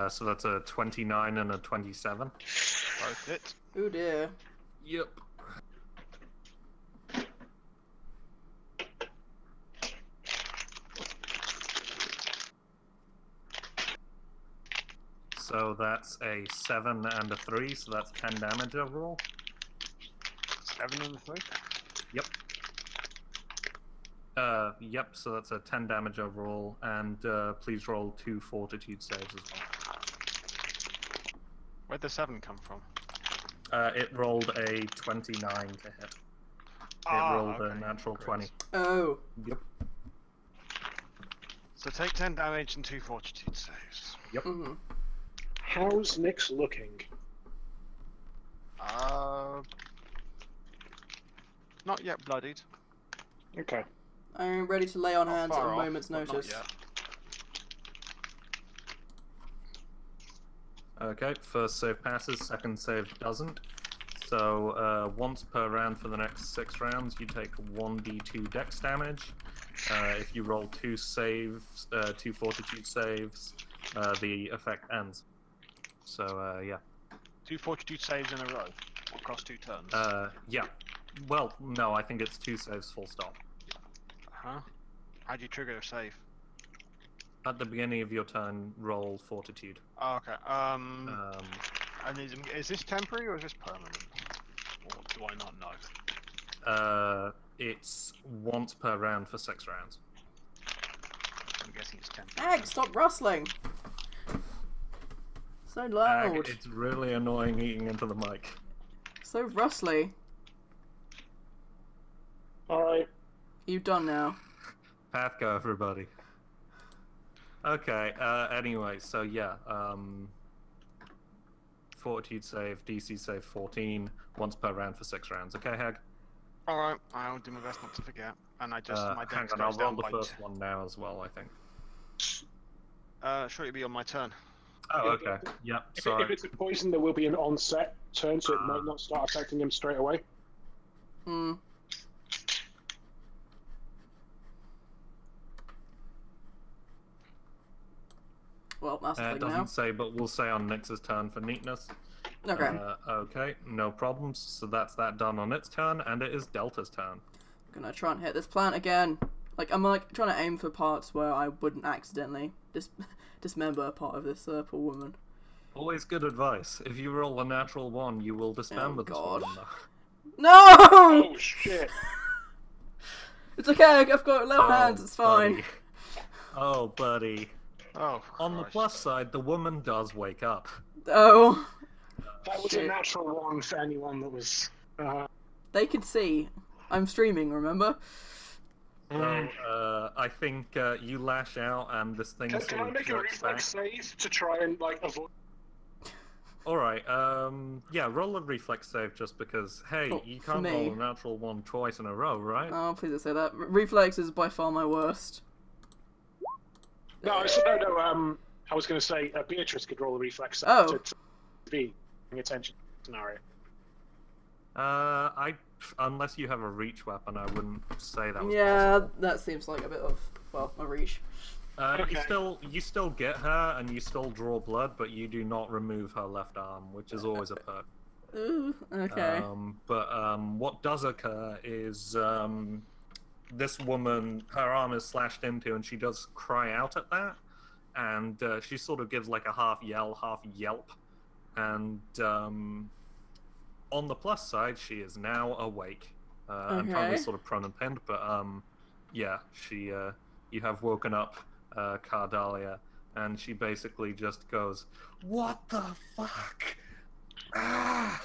So that's a 29 and a 27. Both hit. Oh dear. Yep. So that's a 7 and a 3, so that's 10 damage overall. 7 and 3. Yep. Yep, so that's a 10 damage overall, and please roll 2 fortitude saves as well. Where'd the 7 come from? It rolled a 29 to hit. It rolled a natural 20. Oh. Yep. So take 10 damage and 2 fortitude saves. Yep. Mm-hmm. How's Nyx looking? Not yet bloodied. Okay. I'm ready to lay on Not hands at far a off, moment's but not notice. yet. Okay, first save passes, second save doesn't. So once per round for the next 6 rounds, you take 1d2 dex damage. If you roll 2 saves, 2 fortitude saves, the effect ends. So yeah. 2 fortitude saves in a row across 2 turns. Yeah. Well, no, I think it's 2 saves full stop. Huh? How do you trigger a save? At the beginning of your turn, roll fortitude. Oh, okay. And is this temporary or is this permanent? Or do I not know? It's once per round for 6 rounds. I'm guessing it's temporary. Ag, stop rustling! So loud. Ag, it's really annoying eating into the mic. So rustly. Alright. You done now? PATHCO, everybody. Okay, anyway, so yeah, fortitude save, DC save 14, once per round for 6 rounds. Okay, Hag? Alright, I'll do my best not to forget. And I just, my hang dex on, I'll goes roll down the by first one now as well, I think. Sure, it'll be on my turn. Oh, okay. Yep, sorry. If it's a poison, there will be an onset turn, so it might not start affecting him straight away. Hmm. Well, that's the It thing doesn't now. say, but we'll say on Nyx's turn for neatness. Okay. Okay, no problems. So that's that done on its turn, and it is Delta's turn. I'm gonna try and hit this plant again. Like, I'm like trying to aim for parts where I wouldn't accidentally dismember a part of this poor woman. Always good advice. If you roll a natural 1, you will dismember this God. woman, though. No! Oh shit! It's okay, I've got little hands, it's fine. Buddy. Oh, buddy. Oh, On the Christ. plus side, the woman does wake up. Oh. That was Shit. a natural one for anyone that was. They could see. I'm streaming, remember? So, I think you lash out and this thing Can sort I of make a jerks back. reflex save to try and like avoid? Alright, yeah, roll a reflex save just because, hey, Oh, you for can't roll me. a natural 1 twice in a row, right? Oh, please don't say that. Reflex is by far my worst. No, I was going to say Beatrice could roll a reflex save Oh. to be paying attention to the scenario. Unless you have a reach weapon, I wouldn't say that was Yeah, possible. that seems like a bit of, well, a reach. Okay. You still get her, and you still draw blood, but you do not remove her left arm, which is always a perk. Ooh, okay. What does occur is this woman, her arm is slashed into, and she does cry out at that, and she sort of gives like a half yell, half yelp, and on the plus side, she is now awake and probably Okay. sort of prone and pinned, but yeah, she you have woken up Cardalia, and she basically just goes, "What the fuck?" Ah!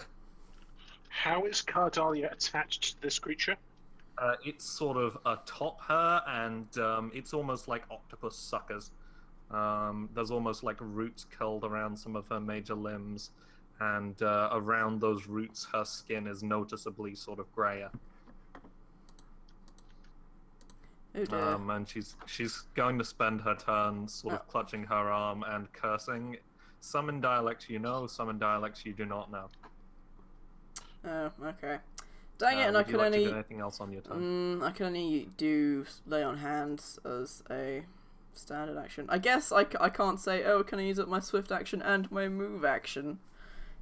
How is Cardalia attached to this creature? It's sort of atop her, and it's almost like octopus suckers. There's almost like roots curled around some of her major limbs, and around those roots, her skin is noticeably sort of grayer. Oh dear. And she's going to spend her turn sort of clutching her arm and cursing. Some in dialects you know, some in dialects you do not know. Oh, okay. Dang it, and I Would you can like only... to do anything else on your turn? I can only do lay on hands as a standard action. I guess I can't say, oh, can I use up my swift action and my move action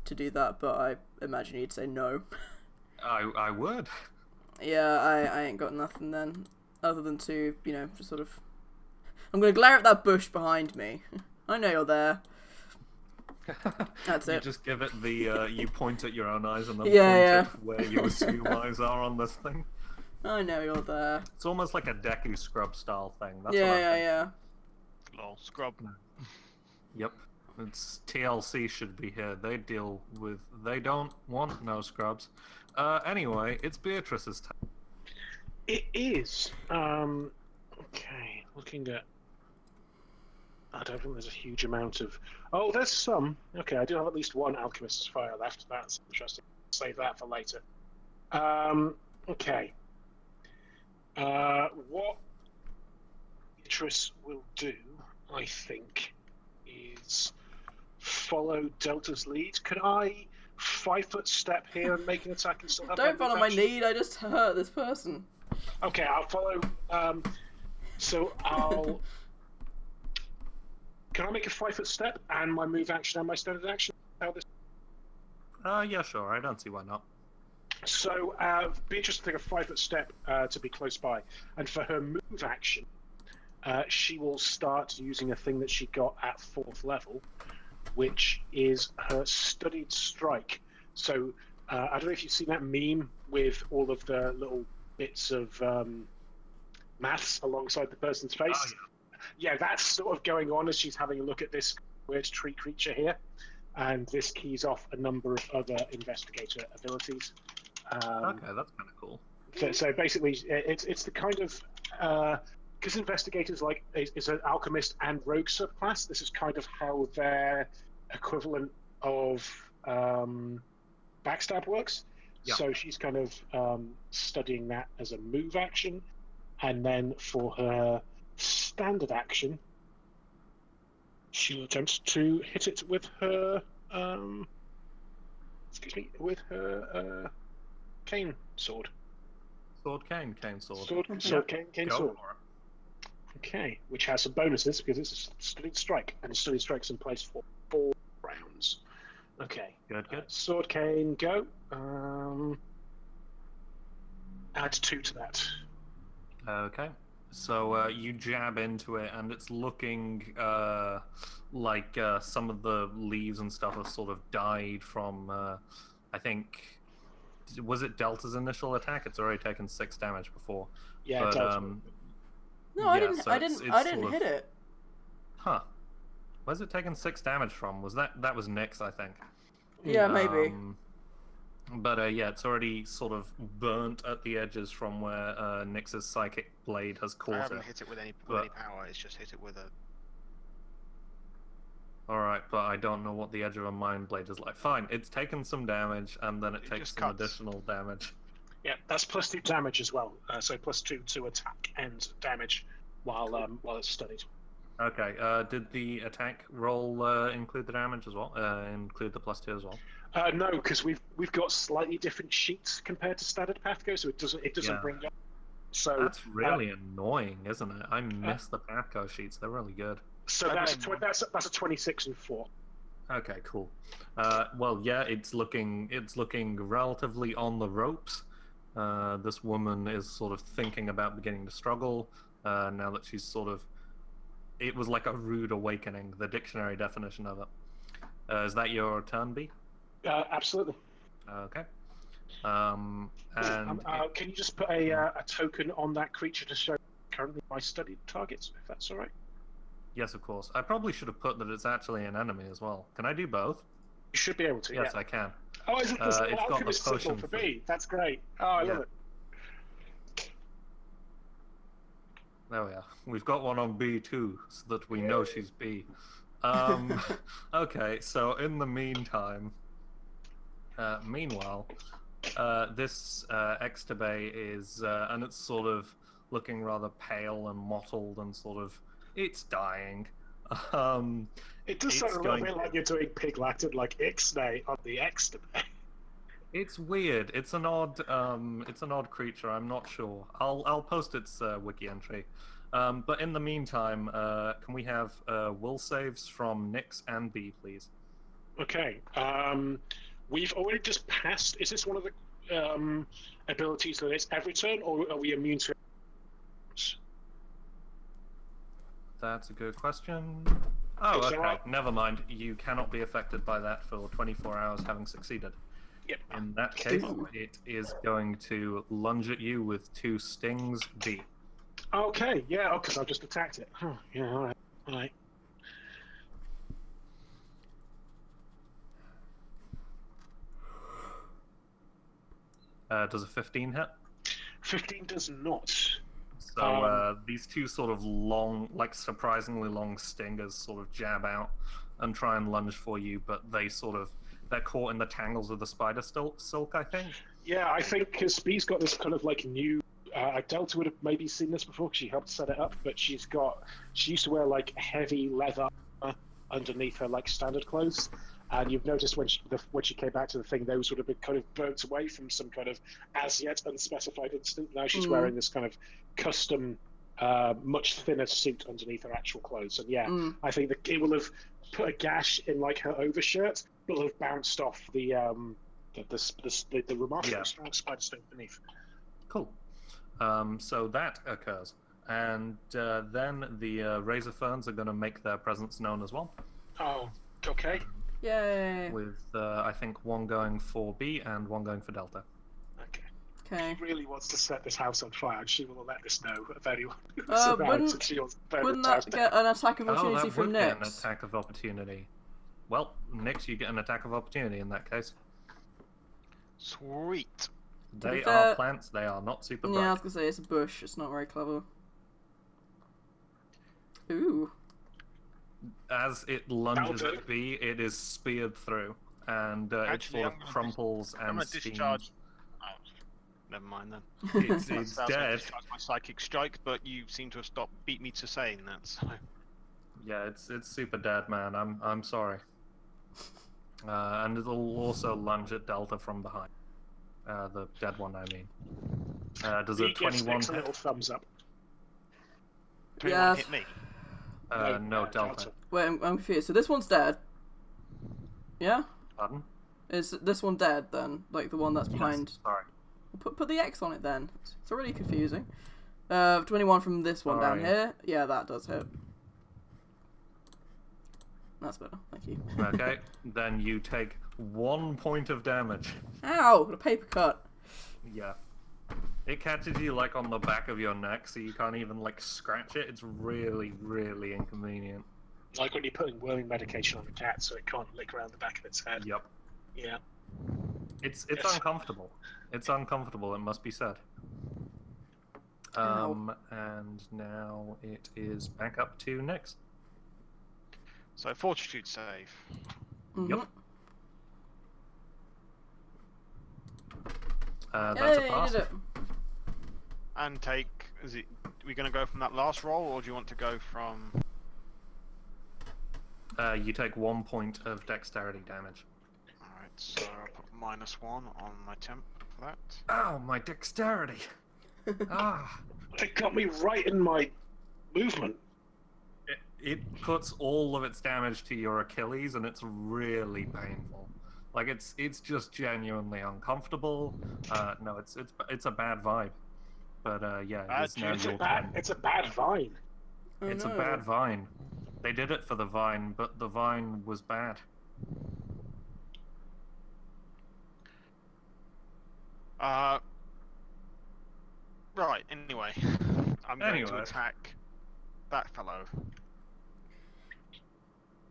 to do that, but I imagine you'd say no. I would. Yeah, I ain't got nothing then, other than to, you know, just sort of... I'm gonna glare at that bush behind me. I know you're there. That's You it. just give it the, you point at your own eyes and then Yeah, point at where you assume eyes are on this thing. I know you're there. It's almost like a Deku Scrub style thing. That's Yeah, what I'm yeah, thinking. yeah. Lol, scrub. Yep. It's TLC should be here. They deal with... They don't want no scrubs. Anyway, it's Beatrice's turn. It is. Okay, looking at. I don't think there's a huge amount of. Oh, there's some. Okay, I do have at least one alchemist's fire left. That's interesting. Save that for later. Okay. What Beatrice will do, I think, is follow Delta's lead. Could I 5-foot step here and make an attack and still have Don't follow my action? lead, I just hurt this person. Okay, I'll follow. So I'll. Can I make a 5-foot step and my move action and my standard action? How this? Yeah, sure. I don't see why not. So Beatrice will take a 5-foot step to be close by, and for her move action, she will start using a thing that she got at 4th level, which is her studied strike. So I don't know if you've seen that meme with all of the little bits of maths alongside the person's face. Oh, yeah, that's sort of going on as she's having a look at this weird tree creature here, and this keys off a number of other investigator abilities. Okay, that's kind of cool. So basically, it's the kind of because investigators is an alchemist and rogue subclass. This is kind of how their equivalent of backstab works. Yeah. So she's kind of studying that as a move action, and then for her standard action, she'll attempt to hit it with her cane sword. Sword, cane, sword. Cane Go sword. for it. Okay, which has some bonuses because it's a studied strike, and studied strike's in place for 4 rounds. Okay. Good. Sword, cane, go. Add 2 to that. Okay. So you jab into it, and it's looking like some of the leaves and stuff have sort of died from, I think, was it Delta's initial attack? It's already taken 6 damage before. Yeah, but, Delta. No, yeah, I didn't. so I it's didn't sort hit of- it. Huh. Where's it taken 6 damage from? Was that was Nyx, I think. Yeah, maybe. But yeah, it's already sort of burnt at the edges from where Nyx's psychic blade has I caught haven't it. hit it with any But- power. It's just hit it with a. Alright, but I don't know what the edge of a mind blade is like. Fine, it's taken some damage, and then it It takes just some cuts. additional damage. Yeah, that's +2 damage as well. So +2 to attack and damage while it's studied. Okay, did the attack roll include the damage as well? Include the +2 as well? No, because we've got slightly different sheets compared to standard PATHCO, so it doesn't Yeah. bring up. So That's really annoying, isn't it? I miss the PATHCO sheets. They're really good. so I that's blame that's a 26 and 4. Okay, cool. Well, yeah, it's looking relatively on the ropes. This woman is sort of thinking about beginning to struggle now that she's sort of. It was like a rude awakening, the dictionary definition of it. Is that your turn, B? Absolutely. Okay. And Can you just put a token on that creature to show currently my studied targets, if that's all right? yes, of course. I probably should have put that it's actually an enemy as well. Can I do both? You should be able to. Yes, yeah. I can. Oh, isn't this an it's got the alchemist symbol potion for thing. me? That's great. Oh, I love Yeah. it. There we are. We've got one on B too, so that we know she's B. Okay, so in the meantime, meanwhile, this Extabe is, and it's sort of looking rather pale and mottled and sort of, it's dying. It does It's sound a little going bit to- like you're doing pig Latin, like Ixnay on the Extabe. It's weird. It's an odd creature. I'm not sure. I'll post its wiki entry. But in the meantime, can we have will saves from Nyx and B, please? Okay. We've already just passed. Is this one of the abilities that it's every turn, or are we immune to it? That's a good question. Oh, Is there okay. a- Never mind. You cannot be affected by that for 24 hours having succeeded. Yep. In that case, Ooh. it is going to lunge at you with 2 stings, B. Okay. Yeah. Oh, because I've just attacked it. Huh. Yeah. All right. All right. Does a 15 hit? 15 does not. So these 2 sort of long, like surprisingly long stingers sort of jab out and try and lunge for you, but they're caught in the tangles of the spider silk, I think. Yeah, I think because B's got this kind of like new. Delta would have maybe seen this before because she helped set it up, but she used to wear like heavy leather underneath her like standard clothes, and you've noticed when she came back to the thing, those would have been kind of burnt away from some kind of as yet unspecified incident. Now she's wearing this kind of custom, much thinner suit underneath her actual clothes, and yeah, I think that it will have put a gash in like her overshirt, but will have bounced off the remarkably strong spider stone beneath. Cool. So that occurs. And then the Razor Ferns are going to make their presence known as well. Oh, okay. Yay. With, I think, 1 going for B and 1 going for Delta. Okay. She really wants to set this house on fire, and she will let us know if anyone Wouldn't that get an attack of opportunity that from would get an Nyx? attack of opportunity. Well, Nyx, you get an attack of opportunity in that case. Sweet. They fair- are plants, they are not super Yeah, I bright. was gonna say it's a bush. It's not very clever. Ooh. As it lunges That'll at B, it is speared through, and it Actually, sort I'm of gonna crumples I'm and gonna steams. discharge. Oh, never mind then. It's I was gonna dead. discharge my psychic strike, but you seem to have beat me to saying that. So. Yeah, it's super dead, man. I'm sorry. And it'll also lunge at Delta from behind. The dead one, I mean. Does B a gives 21 Nyx a hit? little thumbs up. 21 Yes. hit me. No, Delta. Wait, I'm confused. So this one's dead. Yeah? Pardon? Is this one dead then? Like the one that's behind? Yes, sorry. Put the X on it then. It's already confusing. 21 from this one down Sorry. here. Yeah, that does hit. That's better. Thank you. Okay, then you take 1 point of damage. Ow! A paper cut. Yeah. It catches you like on the back of your neck, so you can't even like scratch it. It's really, really inconvenient. Like when you're putting worming medication on a cat so it can't lick around the back of its head. Yep. Yeah. It's Yes. uncomfortable. It's uncomfortable, it must be said. And now it is back up to Nyx. So fortitude save. Yep. That's Yay, a you pass. did it. And take. Is it? Are we going to go from that last roll, or do you want to go from? You take 1 point of dexterity damage. Alright, so I'll put -1 on my temp for that. Ow, my dexterity! Ah! It got me right in my movement. It puts all of its damage to your Achilles, and it's really painful. Like it's just genuinely uncomfortable. No, it's a bad vibe. But yeah, it's now your turn. It's a bad vine. Oh, It's no. a bad vine. They did it for the vine, but the vine was bad. Right. Anyway, I'm going to Anyway. attack that fellow.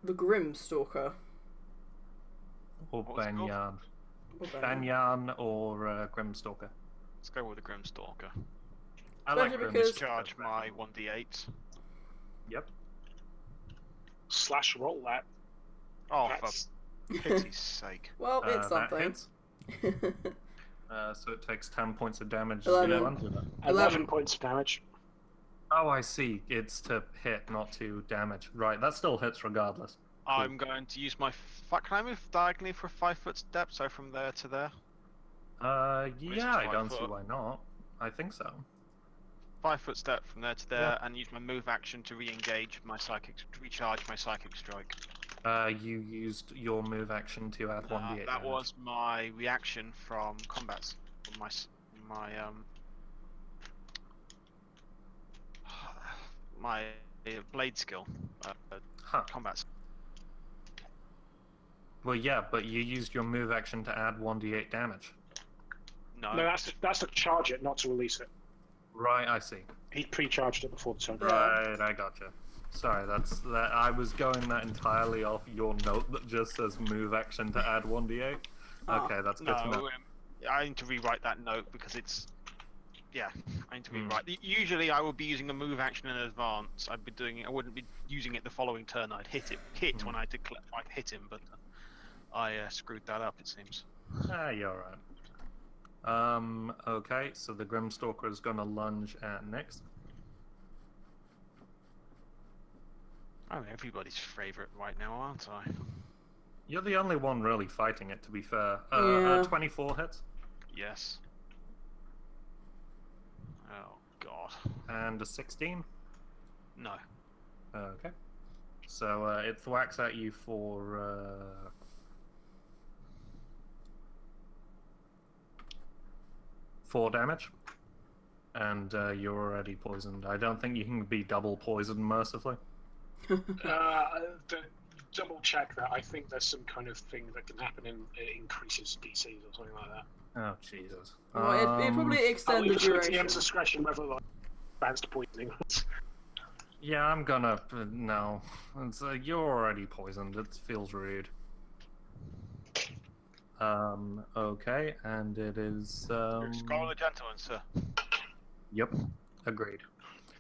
The Grim Stalker. Or What was it called? Banyan. Or Banyan or Grimstalker. Let's go with the Grimstalker. I like Especially Grimstalker. because- Discharge my 1d8. Yep. Slash roll that. Oh, That's- for pity's sake. Well, it's That something. hits. So it takes 10 points of damage. 11. to lunge with it. 11 points of damage. Oh, I see. It's to hit, not to damage. Right, that still hits regardless. I'm going to use my. Can I move diagonally for a 5-foot step? So from there to there. Yeah, I 5 don't see foot. why not. I think so. 5-foot step from there to there, and use my move action to re-engage my psychic, recharge my psychic strike. You used your move action to add 1d8 That damage. was my reaction from combats. My blade skill. Huh. Combats. Well, yeah, but you used your move action to add 1d8 damage. No. No, that's to charge it, not to release it. Right, I see. He pre-charged it before the turn. Right, I gotcha. Sorry, that's that. I was going that entirely off your note that just says move action to add 1d8. Ah. Okay, that's good to know. No, I need to rewrite that note because it's. Yeah, I need to rewrite. Usually, I would be using a move action in advance. I'd be doing it. I wouldn't be using it the following turn. I'd hit when I declare I'd hit him, but I screwed that up. It seems. Ah, you're right. Okay, so the Grimstalker is going to lunge at next. I'm everybody's favourite right now, aren't I? You're the only one really fighting it, to be fair. Yeah. 24 hits. Yes. Oh God. And a 16. No. Okay. So it thwacks at you for 4 damage. And you're already poisoned. I don't think you can be double poisoned mercifully. Double check that. I think there's some kind of thing that can happen in it increases DCs or something like that. Oh, Jesus. Well, it probably extend the I'll duration. leave it to discretion whether like advanced poisoning. Yeah, I'm gonna... no. It's, you're already poisoned. It feels rude. Okay, and it is... Call the gentleman, sir. Yep, agreed.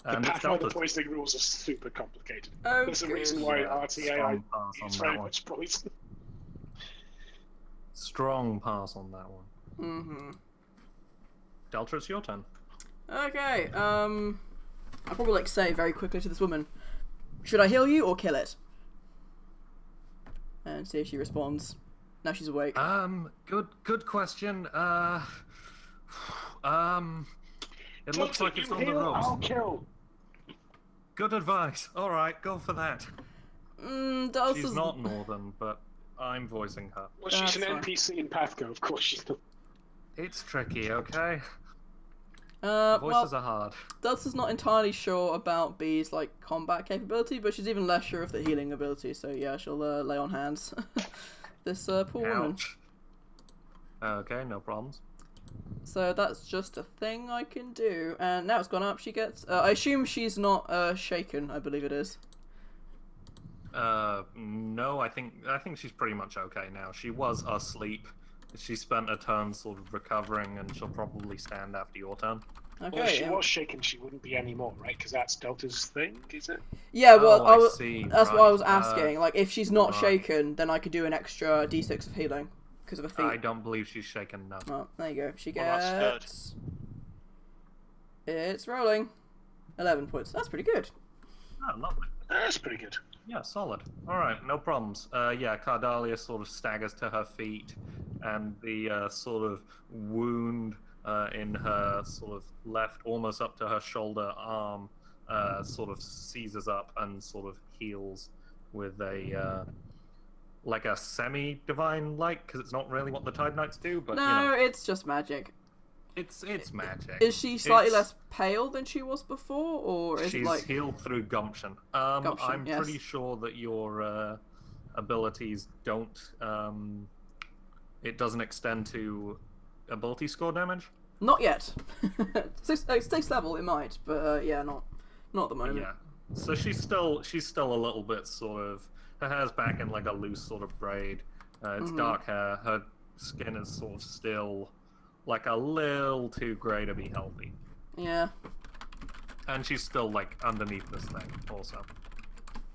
The And it's Pathfinder Delta's. poisoning rules are super complicated. Oh, There's a good. reason why Yeah, RTA strong pass on is that very one. much poison. Strong pass on that one. Mm-hmm. Delta, it's your turn. Okay, I'll probably like say very quickly to this woman, should I heal you or kill it? And see if she responds. Now she's awake. Good question. It looks like it's on the ropes. I'll kill. Good advice. Alright, go for that. Dulce She's is... not Northern, but I'm voicing her. Well, she's an That's fine. NPC in PATHCO, of course she's not. It's tricky, okay? well, Voices are hard. Dulce's not entirely sure about Bee's like combat capability, but she's even less sure of the healing ability. So yeah, she'll lay on hands. This poor woman. Ouch. Okay, no problems. So that's just a thing I can do. And now it's gone up. She gets. I assume she's not shaken. I believe it is. No, I think she's pretty much okay now. She was asleep. She spent a turn sort of recovering, and she'll probably stand after your turn. Okay. Well, if she yeah. was shaken, she wouldn't be anymore, right? Because that's Delta's thing, is it? Yeah, well, Oh, I see, that's what I was right, asking. Like, if she's not right. shaken, then I could do an extra d6 of healing because of a feat. I don't believe she's shaken, no. Oh, there you go. She Well, that's gets. It's rolling. 11 points. That's pretty good. Oh, lovely. That's pretty good. Yeah, solid. Alright, no problems. Yeah, Cardalia sort of staggers to her feet, and the sort of wound in her sort of left, almost up to her shoulder arm, sort of seizes up and sort of heals with a like a semi-divine light, because it's not really what the Tide Knights do, but No, you know, it's just magic. it's magic. Is she slightly It's- less pale than she was before, or is She's it like? healed through gumption. Gumption, I'm yes. pretty sure that your abilities don't. It doesn't extend to ability score damage. Not yet. Sixth level, it might, but yeah, not at the moment. Yeah. So she's still a little bit sort of. Her hair's back in like a loose sort of braid. It's dark hair. Her skin is sort of still like a little too grey to be healthy. Yeah. And she's still like underneath this thing also.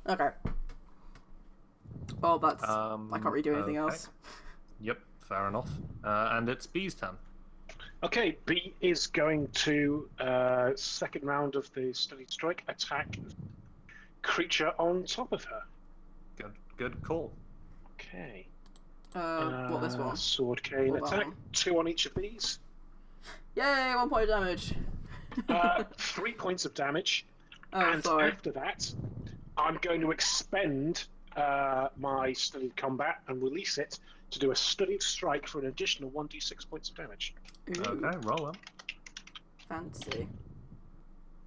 Okay. Well, that's. I can't really do anything okay. else. Yep, fair enough. And it's B's turn. Okay, B is going to second round of the studied strike attack creature on top of her. Good call. Okay. What, this one? Sword cane Or that attack. one? 2 on each of these. Yay, 1 point of damage. 3 points of damage. Oh, And sorry. after that, I'm going to expend my studied combat and release it to do a studied strike for an additional 1d6 points of damage. Ooh, Okay, roll up. fancy.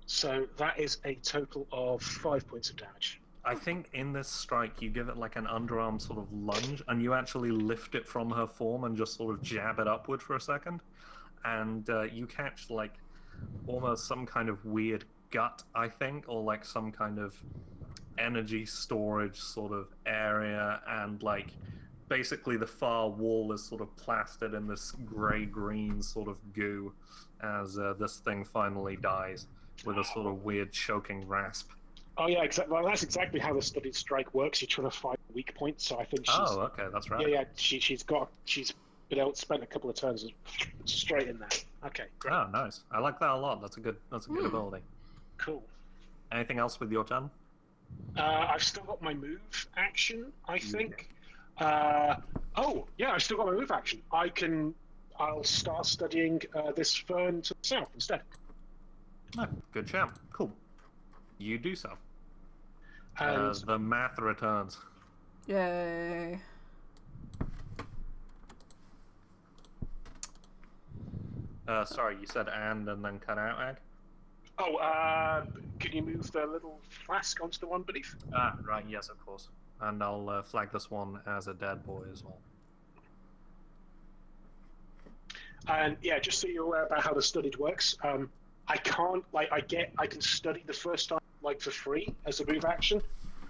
So that is a total of 5 points of damage. I think in this strike, you give it like an underarm sort of lunge, and you actually lift it from her form and just sort of jab it upward for a second. And you catch like almost some kind of weird gut, I think, or like some kind of energy storage sort of area, and like basically the far wall is sort of plastered in this grey-green sort of goo as this thing finally dies with a sort of weird choking rasp. Oh yeah, exactly. Well, that's exactly how the studied strike works. You're trying to find a weak point, so I think she's. Oh, okay, that's right. Yeah, she's been able to spend a couple of turns straight in there. Okay, great. Oh, nice. I like that a lot. That's a good ability. Cool. Anything else with your turn? I've still got my move action, I think. Oh, yeah, I've still got my move action. I'll start studying this fern to the south instead. Oh, good shout. Cool. You do so. And The math returns. Yay. Sorry, you said and then cut out, Ag? can you move the little flask onto the one beneath? Ah, right, yes, of course. And I'll flag this one as a dead boy as well. And yeah, just so you're aware about how the studied works, I can study the first time for free as a move action.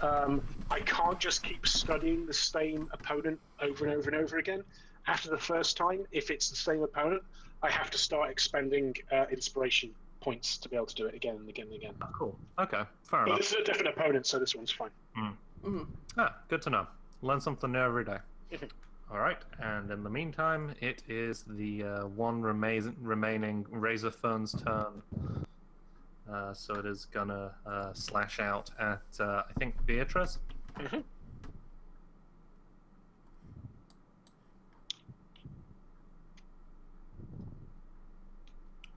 I can't just keep studying the same opponent over and over and over again. After the first time, if it's the same opponent, I have to start expending inspiration points to be able to do it again and again and again. Oh, cool. Okay, fair But enough. this is a different opponent, so this one's fine. Ah, good to know. Learn something new every day. All right, and in the meantime, it is the one remaining Razor Fern's turn. So it is gonna slash out at, I think, Beatrice.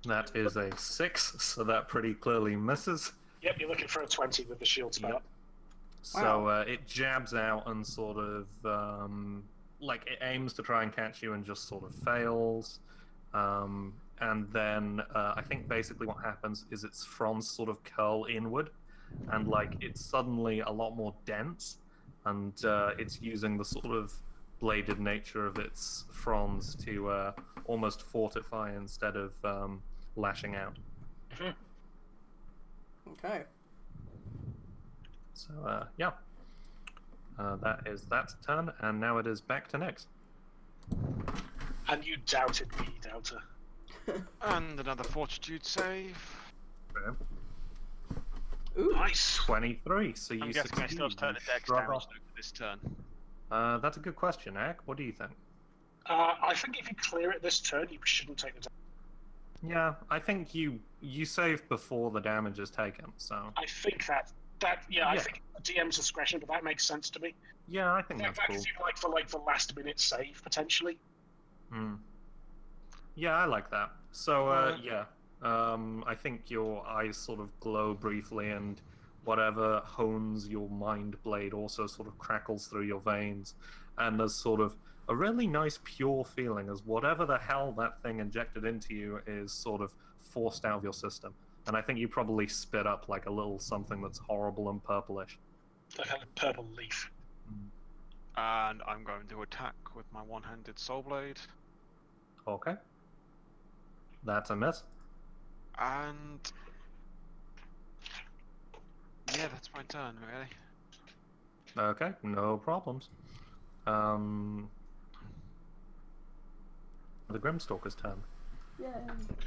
That is a 6, so that pretty clearly misses. Yep, you're looking for a 20 with the shield spell. Yep. So it jabs out and sort of, it aims to try and catch you and just sort of fails. And then I think basically what happens is its fronds sort of curl inward, and it's suddenly a lot more dense, and it's using the sort of bladed nature of its fronds to almost fortify instead of lashing out. Okay. So yeah, that is that turn, and now it is back to Nyx. And you doubted me, Doubter. And another fortitude save. Ooh. Nice. 23. So you I'm guessing I still have turn of dex shrug damage off. for this turn. That's a good question, Ak. What do you think? I think if you clear it this turn, you shouldn't take the damage. Yeah, I think you save before the damage is taken. So I think I think DM's discretion, but that makes sense to me. yeah, I think That that's cool. gives you for last minute save potentially. Yeah, I like that. So yeah, I think your eyes sort of glow briefly, and whatever hones your mind blade also sort of crackles through your veins, and there's sort of a really nice pure feeling as whatever the hell that thing injected into you is sort of forced out of your system. And I think you probably spit up like a little something that's horrible and purplish. Like a purple leaf. And I'm going to attack with my one-handed soul blade. Okay. That's a miss. And yeah, that's my turn, really. Okay, no problems. The Grimstalker's turn. Yay.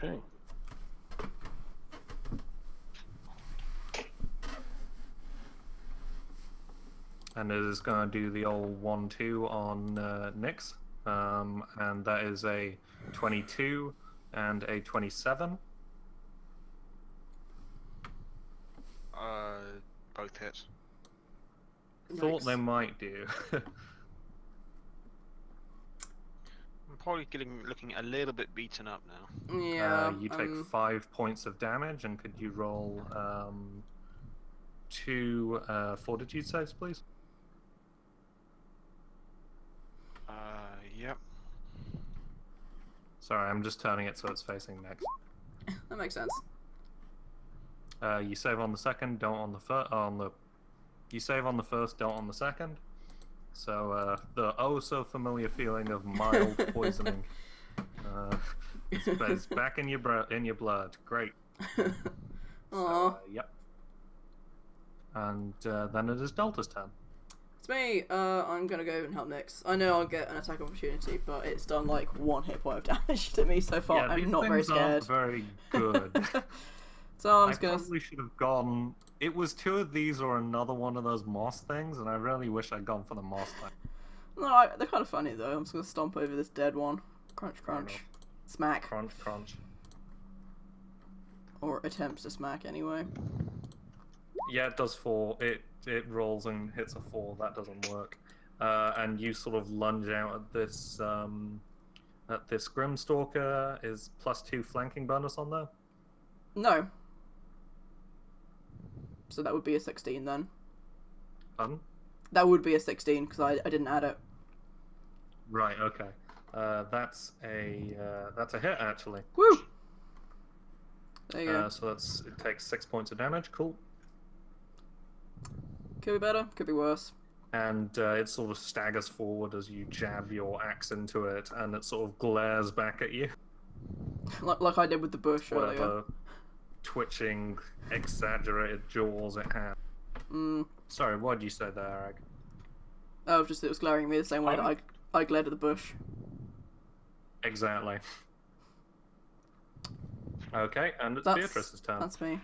Okay. And it is going to do the old 1-2 on Nyx. And that is a 22 and a 27. Both hit. Thought Nice. they might do. probably looking a little bit beaten up now. Yeah. You take 5 points of damage, and could you roll 2 fortitude saves, please? Yep. Sorry, I'm just turning it so it's facing next. That makes sense. You save on the second, don't on the first. You save on the first, don't on the second. So the oh so familiar feeling of mild poisoning, it's back in your blood. Great. So, yep. And then it is Delta's turn. It's me. I'm gonna go and help Nyx. I know I'll get an attack opportunity, but it's done like 1 hit point of damage to me so far. Yeah, I'm not very scared. Aren't very good. So I'm I just gonna. probably should have gone. It was 2 of these or another one of those moss things, and I really wish I'd gone for the moss thing. No, they're kind of funny though. I'm just gonna stomp over this dead one. Crunch, crunch, smack. Crunch, crunch. Or attempts to smack anyway. Yeah, it does 4. It rolls and hits a 4. That doesn't work. And you sort of lunge out at this Grimstalker. Is +2 flanking bonus on there? No. So that would be a 16 then. Pardon? That would be a 16 because I didn't add it. Right. Okay. That's a hit actually. Woo! There you go. So it takes 6 points of damage. Cool. Could be better. Could be worse. And it sort of staggers forward as you jab your axe into it, and it sort of glares back at you. like I did with the bush Whatever earlier. twitching, exaggerated jaws it has. Sorry, what did you say there, Ag? Oh, just it was glaring at me the same way that I glared at the bush. Exactly. Okay, and it's Beatrice's turn. That's me.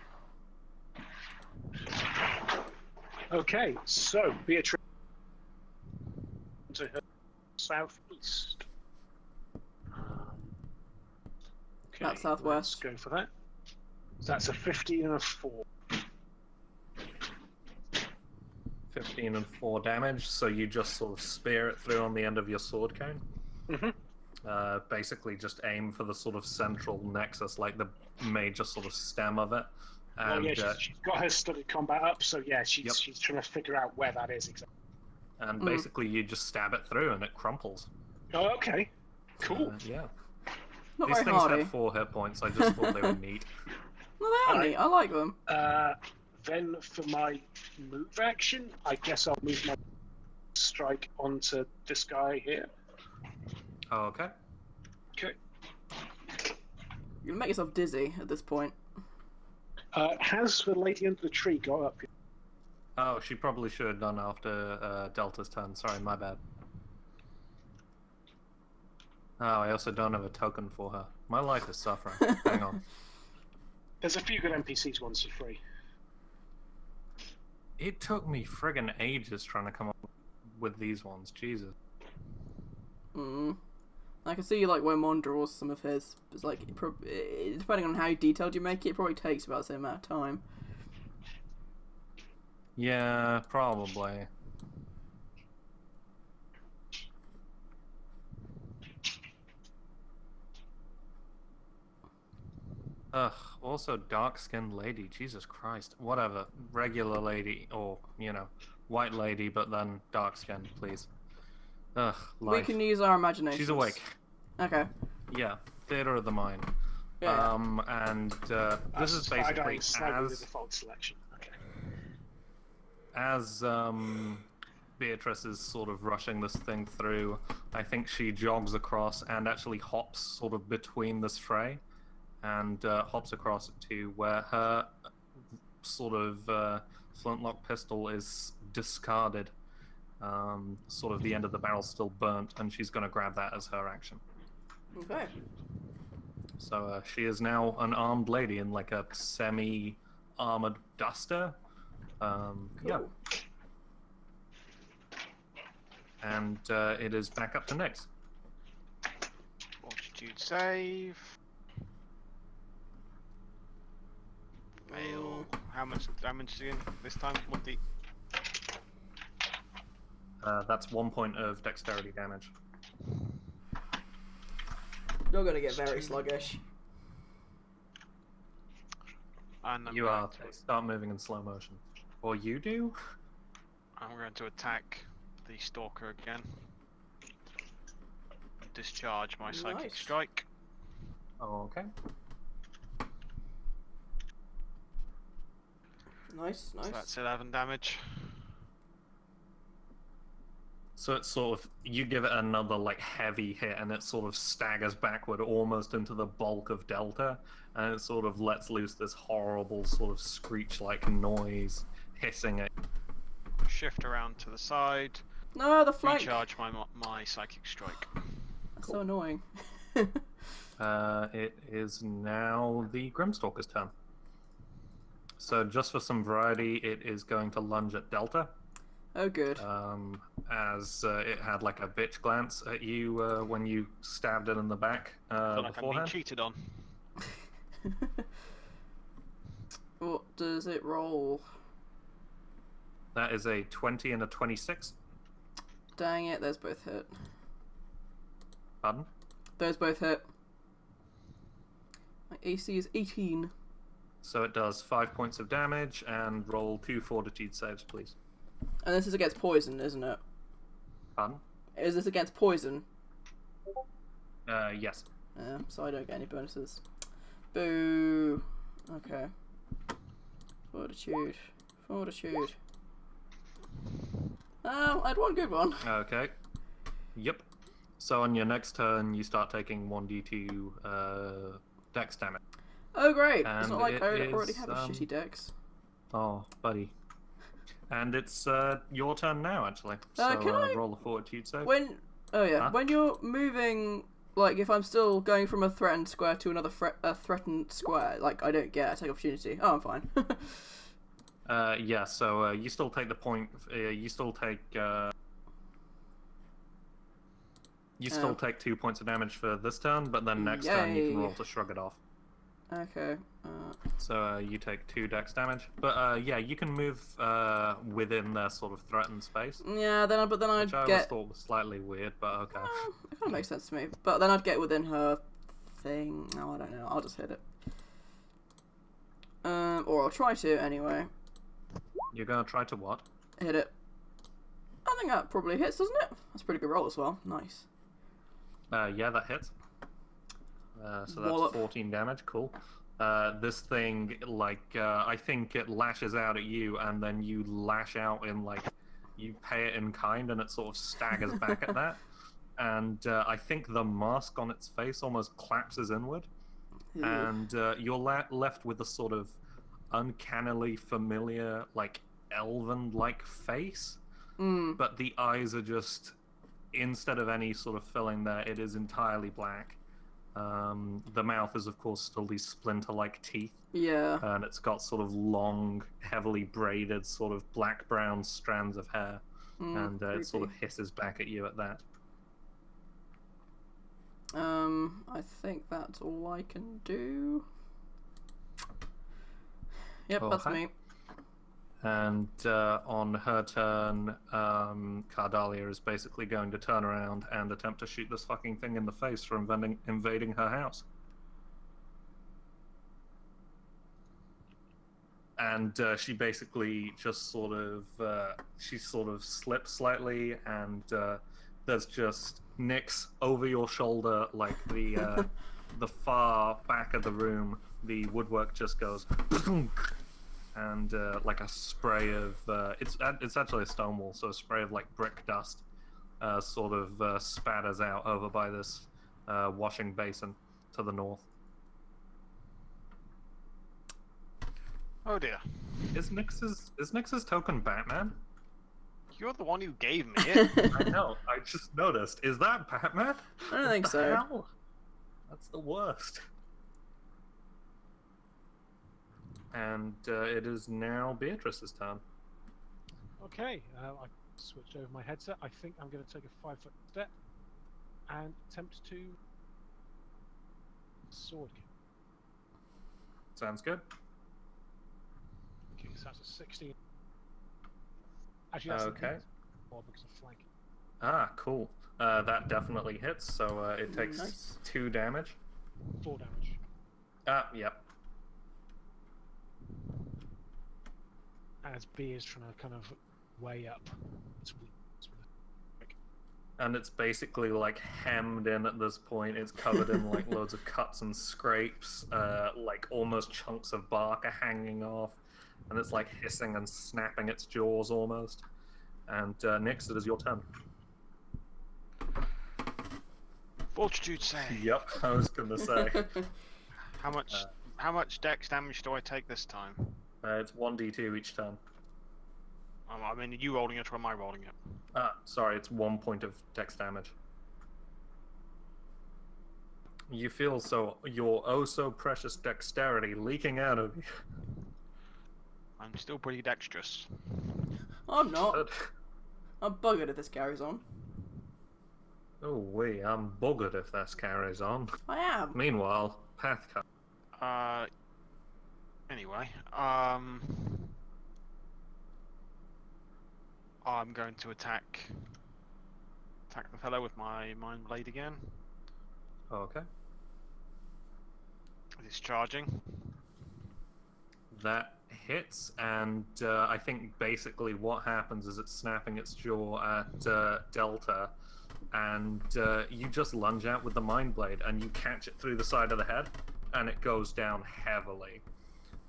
Okay, so Beatrice to her southeast. Okay, That's southwest. let's go for that. So that's a 15 and a 4. 15 and 4 damage, so you just sort of spear it through on the end of your sword cone. Basically just aim for the sort of central nexus, like the major sort of stem of it. And, she's got her studied combat up, so yeah, she's trying to figure out where that is exactly. And basically you just stab it through and it crumples. Oh, okay. Cool. Yeah. Not These very things hardy. had 4 hit points, I just thought they were neat. No, they are neat. I like them. Then for my move action, I guess I'll move my strike onto this guy here. Oh, okay. Okay. You make yourself dizzy at this point. Has the lady under the tree got up yet? Oh, she probably should have done after Delta's turn. Sorry, my bad. Oh, I also don't have a token for her. My life is suffering. Hang on. There's a few good NPCs once you're free. It took me friggin' ages trying to come up with these ones. Jesus. I can see like where Mon draws some of his. It's like depending on how detailed you make it, it probably takes about the same amount of time. Yeah, probably. Ugh, also dark-skinned lady, Jesus Christ. Whatever, regular lady, or, you know, white lady, but then dark-skinned, please. Ugh, life. We can use our imagination. She's awake. Okay. Yeah, theater of the mind. Yeah. And this is basically the default selection. Okay. As Beatrice is sort of rushing this thing through, I think she jogs across and actually hops sort of between this fray, and hops across to where her sort of flintlock pistol is discarded. Sort of the end of the barrel still burnt, and she's going to grab that as her action. Okay. So she is now an armed lady in like a semi-armored duster. Cool. Yeah. And it is back up to Nyx. Fortitude save. Fail. How much damage again this time? What the? That's 1 point of dexterity damage. You're gonna get very sluggish. And I'm You going are. to, Start moving in slow motion. Or you do? I'm going to attack the stalker again. Discharge my psychic Nice. strike. Okay. Nice, nice. So that's 11 damage. So it's sort of, you give it another like heavy hit and it sort of staggers backward almost into the bulk of Delta, and it sort of lets loose this horrible sort of screech-like noise, hissing at. Shift around to the side. No, the flank. Recharge my psychic strike. That's so annoying. It is now the Grimstalker's turn. So just for some variety, it is going to lunge at Delta. Oh, good. As it had like a bitch glance at you when you stabbed it in the back I feel like I'm being beforehand. cheated on. What does it roll? That is a 20 and a 26. Dang it, those both hit. Pardon? Those both hit. My AC is 18. So it does 5 points of damage, and roll 2 fortitude saves, please. And this is against poison, isn't it? Pardon? Is this against poison? Yes. Yeah, so I don't get any bonuses. Boo. Okay. Fortitude. Fortitude. Oh, I had one good one. Okay. Yep. So on your next turn, you start taking 1d2 dex damage. Oh, great. It's And not like it I already is, have a shitty dex. Oh, buddy. And it's your turn now, actually. So can I- roll a fortitude save. When... Oh, yeah. Huh? When you're moving... Like, if I'm still going from a threatened square to another threatened square, like, I don't get a take opportunity. Oh, I'm fine. Yeah, so you still take the point. You still take. You still take 2 points of damage for this turn, but then next turn you can Yay. roll to shrug it off. Okay. So you take 2 dex damage, but yeah, you can move within their sort of threatened space, Yeah, but then I'd which I always get... thought was slightly weird, but okay. It kind of makes sense to me. But then I'd get within her thing. No, I don't know. I'll just hit it. Or I'll try to, anyway. You're gonna try to what? Hit it. I think that probably hits, doesn't it? That's a pretty good roll as well. Nice. Yeah, that hits. So that's Wallop. 14 damage. Cool. This thing, like, I think it lashes out at you, and then you lash out in, like, you pay it in kind, and it sort of staggers back at that. And I think the mask on its face almost collapses inward, Ew. and you're left with a sort of uncannily familiar, like, elven-like face, but the eyes are just, instead of any sort of filling there, it is entirely black. The mouth is, of course, still these splinter-like teeth, Yeah. and it's got sort of long, heavily braided, sort of black-brown strands of hair, and it sort of creepy. hisses back at you at that. I think that's all I can do. Yep, that's Okay. me. And on her turn, Cardalia is basically going to turn around and attempt to shoot this fucking thing in the face for invading her house. And she basically just sort of slips slightly, and there's just nicks over your shoulder, like the the far back of the room. The woodwork just goes, and like a spray of it's actually a stone wall, so a spray of like brick dust sort of spatters out over by this washing basin to the north. Oh dear. Is Nyx's token Batman? You're the one who gave me it. I know. I just noticed. Is that Batman? I don't think What the so. hell? That's the worst. And it is now Beatrice's turn. Okay, I switched over my headset. I think I'm going to take a 5-foot step and attempt to sword kick. Sounds good. Okay, so that's a 16. Actually, that's Okay. more because of flanking. Ah, cool. That definitely hits, so it takes Nice. 2 damage. 4 damage. Yep. As B is trying to kind of weigh up. And it's basically like hemmed in at this point. It's covered in like loads of cuts and scrapes, like almost chunks of bark are hanging off, and it's like hissing and snapping its jaws almost. And next it is your turn. Fortitude save. Yep, I was gonna say. How much dex damage do I take this time? It's 1d2 each turn. I mean, are you rolling it or am I rolling it? Sorry, it's 1 point of dex damage. You feel your oh so precious dexterity leaking out of you. I'm still pretty dexterous. I'm not. I'm buggered if this carries on. Oh wait, I'm buggered if this carries on. I am. Meanwhile, PATHCO. Anyway, I'm going to attack the fellow with my mind blade again. Okay. Discharging. That hits, and I think basically what happens is it's snapping its jaw at Delta, and you just lunge out with the mind blade, and you catch it through the side of the head, and it goes down heavily.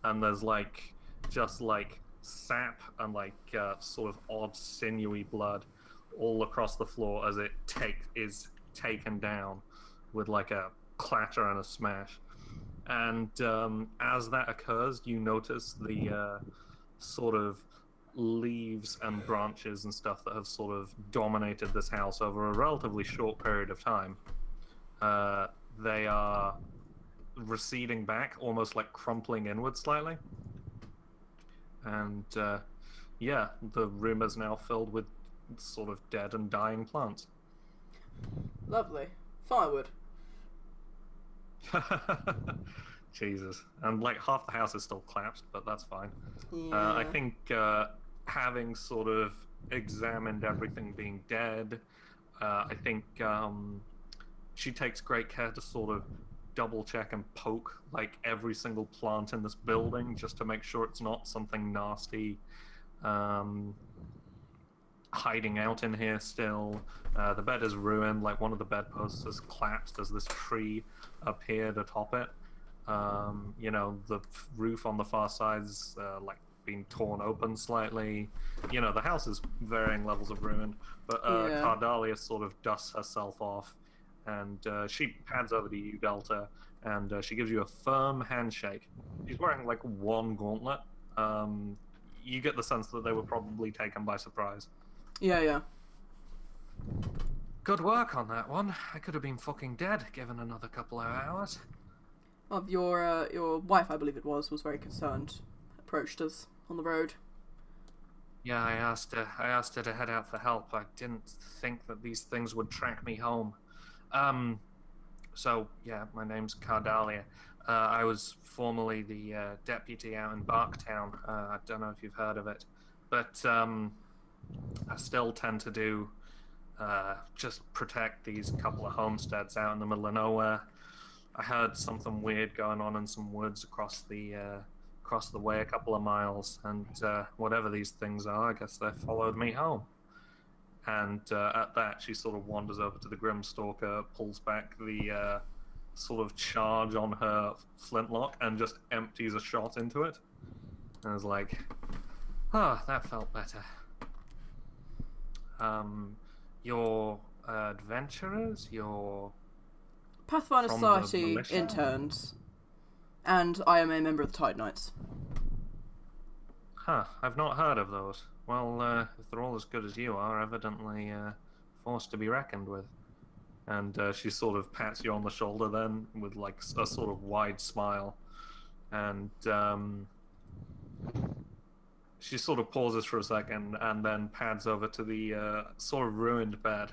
And there's like just like sap and like sort of odd sinewy blood all across the floor as it is taken down with like a clatter and a smash. And as that occurs, you notice the sort of leaves and branches and stuff that have sort of dominated this house over a relatively short period of time. They are receding back, almost like crumpling inward slightly. And yeah, the room is now filled with sort of dead and dying plants. Lovely. Firewood. Jesus. And like half the house is still collapsed, but that's fine. Yeah. I think having sort of examined everything being dead, I think she takes great care to sort of double check and poke like every single plant in this building just to make sure it's not something nasty hiding out in here still. The bed is ruined, like one of the bedposts has collapsed as this tree appeared atop it. You know, the roof on the far side's like been torn open slightly. You know, the house is varying levels of ruin, but Cardalia sort of dusts herself off, and she pads over to you, Delta, and she gives you a firm handshake. She's wearing like one gauntlet. You get the sense that they were probably taken by surprise. Yeah. Good work on that one. I could have been fucking dead given another couple of hours. Of your wife, I believe it was very concerned. Approached us on the road. Yeah, I asked her to head out for help. I didn't think that these things would track me home. So yeah, my name's Cardalia. I was formerly the deputy out in Barktown. I don't know if you've heard of it, but I still tend to do just protect these couple of homesteads out in the middle of nowhere. I heard something weird going on in some woods across the way a couple of miles, and whatever these things are, I guess they followed me home. And at that, she sort of wanders over to the Grimstalker, pulls back the sort of charge on her flintlock, and just empties a shot into it. And I was like, that felt better. Your adventurers, your Pathfinder from Society the militia? interns, and I am a member of the Tide Knights. I've not heard of those. Well, if they're all as good as you are, evidently forced to be reckoned with. And she sort of pats you on the shoulder then, with like a sort of wide smile. And she sort of pauses for a second, and then pads over to the sort of ruined bed.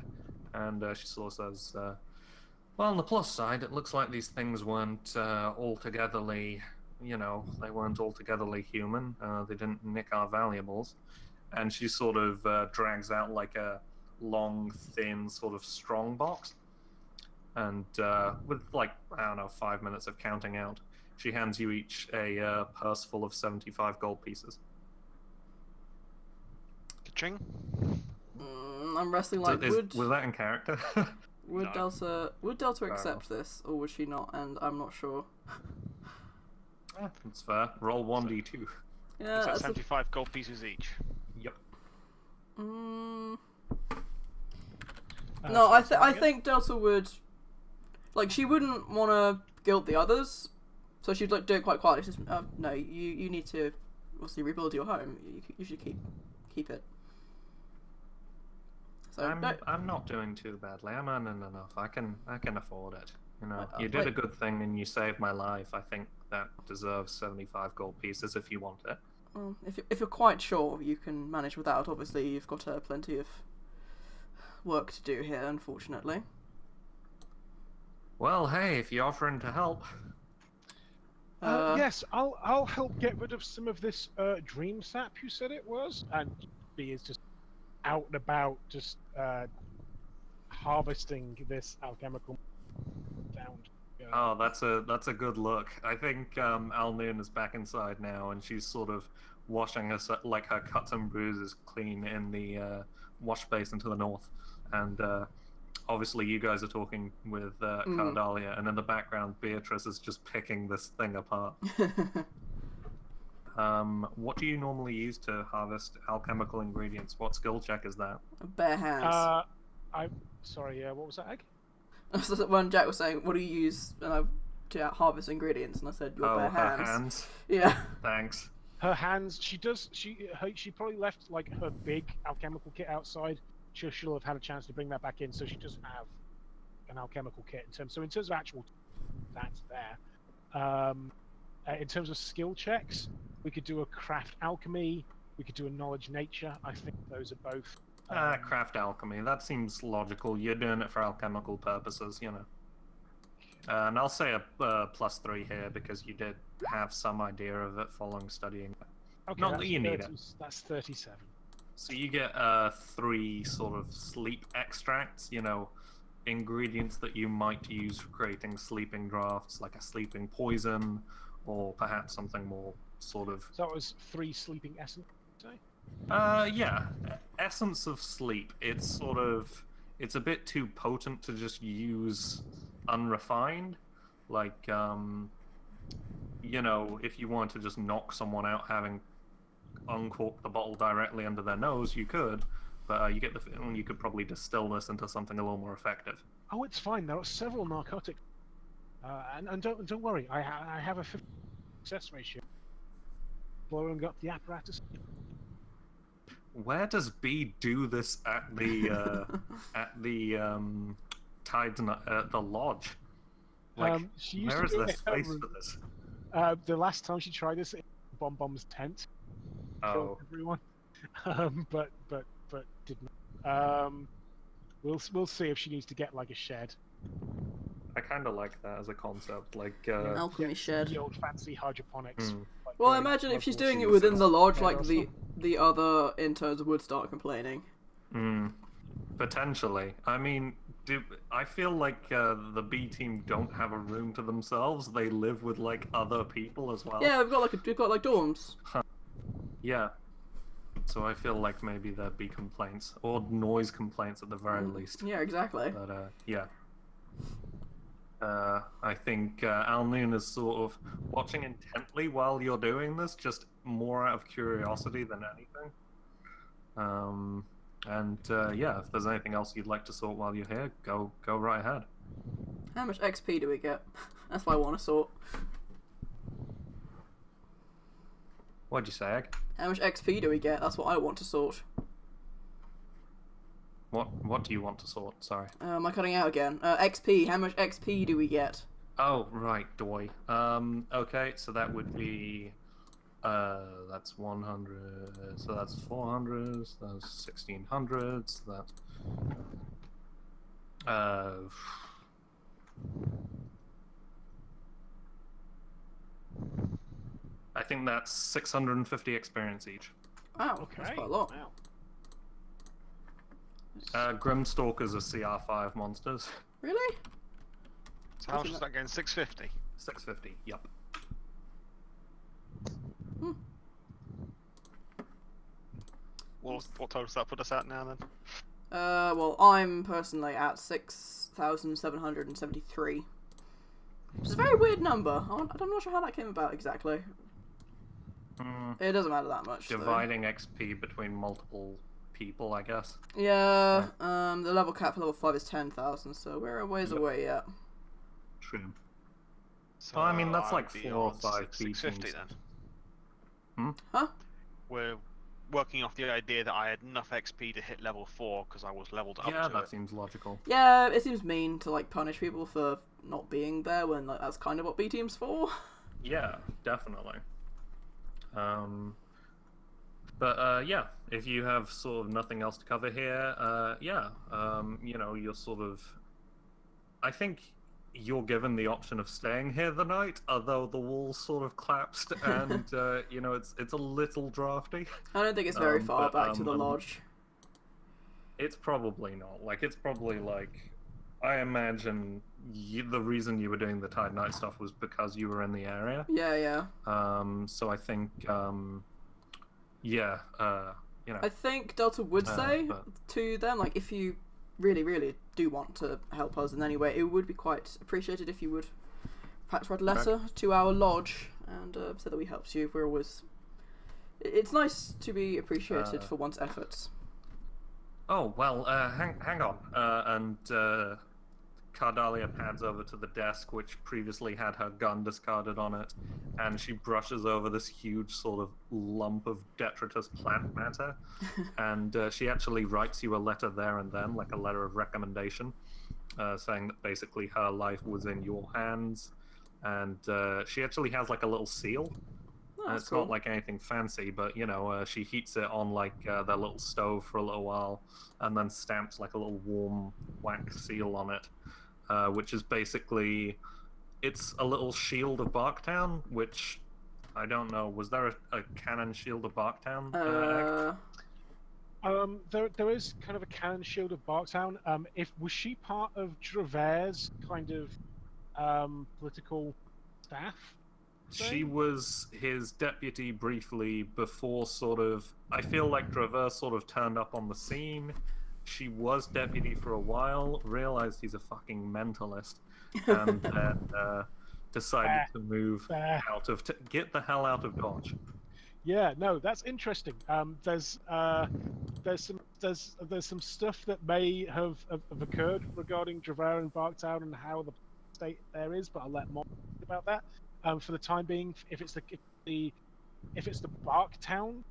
And she sort of says, well, on the plus side, it looks like these things weren't altogetherly, you know, they weren't altogetherly human. They didn't nick our valuables. And she sort of drags out like a long, thin, sort of strong box. And with, like, I don't know, 5 minutes of counting out, she hands you each a purse full of 75 gold pieces. Ka-ching. I'm wrestling like, Was that in character? would No. Delta accept this, or would she not? And I'm not sure. That's fair. Roll 1d2. Yeah, Is that that's 75 gold pieces each? Yep. No, So I again? think Delta would, like, she wouldn't want to guilt the others, so she'd like do it quite quietly. Just, no, you need to obviously rebuild your home. You should keep it. So I'm not doing too badly. I'm earning enough. I can afford it. You know, Uh, you did a wait. good thing and you saved my life. I think that deserves 75 gold pieces if you want it. Well, if you're quite sure you can manage without, obviously you've got plenty of work to do here, unfortunately. Well, hey, if you're offering to help. Yes, I'll help get rid of some of this dream sap you said it was, and B is just out and about, just harvesting this alchemical sound. Oh, that's a good look. I think Alnoon is back inside now, and she's sort of washing her cuts and bruises clean in the wash basin to the north. And obviously, you guys are talking with Cardalia, and in the background, Beatrice is just picking this thing apart. What do you normally use to harvest alchemical ingredients? What skill check is that? Bare hands. I'm sorry. What was that, Egg? So when Jack was saying, "What do you use to harvest ingredients?" and I said, "Your bare her hands." hands. Yeah. Thanks. Her hands. She probably left like her big alchemical kit outside. She'll have had a chance to bring that back in, so she does have an alchemical kit. In terms of actual, that's there. In terms of skill checks, we could do a craft alchemy. We could do a knowledge nature. I think those are both. Craft alchemy. That seems logical. You're doing it for alchemical purposes, you know. And I'll say a +3 here because you did have some idea of it following studying. Okay, Not that you need it. That's 37. So you get 3 sort of sleep extracts, you know, ingredients that you might use for creating sleeping drafts, like a sleeping poison, or perhaps something more sort of... So that was 3 sleeping essence, say? Yeah. Essence of sleep. It's a bit too potent to just use unrefined. Like, you know, if you want to just knock someone out having uncorked the bottle directly under their nose, you could, but you get the feeling you could probably distill this into something a little more effective. Oh, it's fine. There are several narcotics, and don't worry. I have a 50 success ratio. Blowing up the apparatus. Where does B do this at the the lodge? Like, She used where to is do there it in her space room. for this? The last time she tried this, in Bomb Bomb's tent, killed everyone. But didn't. We'll see if she needs to get like a shed. I kind of like that as a concept, like An alchemy shed. The old fancy hydroponics. Like Well, I very imagine if she's local doing it seeds within the lodge, there like or the other interns would start complaining. Potentially. I mean, I feel like the B team don't have a room to themselves. They live with like other people as well. Yeah, we've got like dorms. Yeah. So I feel like maybe there'd be complaints or noise complaints at the very least. Yeah, exactly. But yeah. I think Alnoon is sort of watching intently while you're doing this, just more out of curiosity than anything. Yeah, if there's anything else you'd like to sort while you're here, go right ahead. How much XP do we get? That's what I want to sort. What'd you say, Egg? How much XP do we get? That's what I want to sort. What do you want to sort? Sorry. Am I cutting out again? XP. How much XP do we get? Oh, right, doy. Okay, so that would be... that's 100, so that's 400, so that's 1600, so that's... I think that's 650 experience each. Wow, Okay. that's quite a lot. Wow. Grimstalkers are CR5 monsters. Really? So how much is that again? 650. 650. Yep. Hmm. What total does that put us at now then? Well, I'm personally at 6,773. Which is a very weird number. I'm not sure how that came about exactly. It doesn't matter that much. Dividing XP between multiple people, I guess. Yeah, the level cap for level 5 is 10,000, so we're a ways away yet. True. So Well, I mean, that's I'd like be 4 or on 5 650 teams. then. Huh? We're working off the idea that I had enough XP to hit level 4 because I was leveled up Yeah, to that it. seems logical. Yeah, it seems mean to like punish people for not being there when like that's kind of what B team's for. Yeah, definitely. Yeah, if you have sort of nothing else to cover here, you know, you're sort of... I think you're given the option of staying here the night, although the wall sort of collapsed and, you know, it's a little drafty. I don't think it's very far back to the lodge. It's probably not. Like, it's probably like... I imagine the reason you were doing the Tide Night stuff was because you were in the area. Yeah, yeah. So I think, you know... I think Delta would say but- to them, like, if you really, really do want to help us in any way, it would be quite appreciated if you would perhaps write a letter to our lodge and say that we helped you. We're always... It's nice to be appreciated for one's efforts. Oh, well, hang on. Cardalia pads over to the desk, which previously had her gun discarded on it, and she brushes over this huge sort of lump of detritus plant matter, and she actually writes you a letter there and then, like a letter of recommendation, saying that basically her life was in your hands, and she actually has like a little seal. Oh, It's cool. not like anything fancy, but you know, she heats it on like their little stove for a little while, and then stamps like a little warm wax seal on it, which is basically, it's a little shield of Barktown, which I don't know. Was there a canon shield of Barktown? There is kind of a canon shield of Barktown. Was she part of Draver's kind of political staff? She was his deputy briefly before sort of... I feel like Traverse sort of turned up on the scene. She was deputy for a while, realized he's a fucking mentalist, and then decided to move out of... get the hell out of Dodge. Yeah, no, that's interesting. There's some stuff that may have occurred regarding Draver and Barktown and how the state there is, but I'll let more about that. For the time being, if it's the Barktown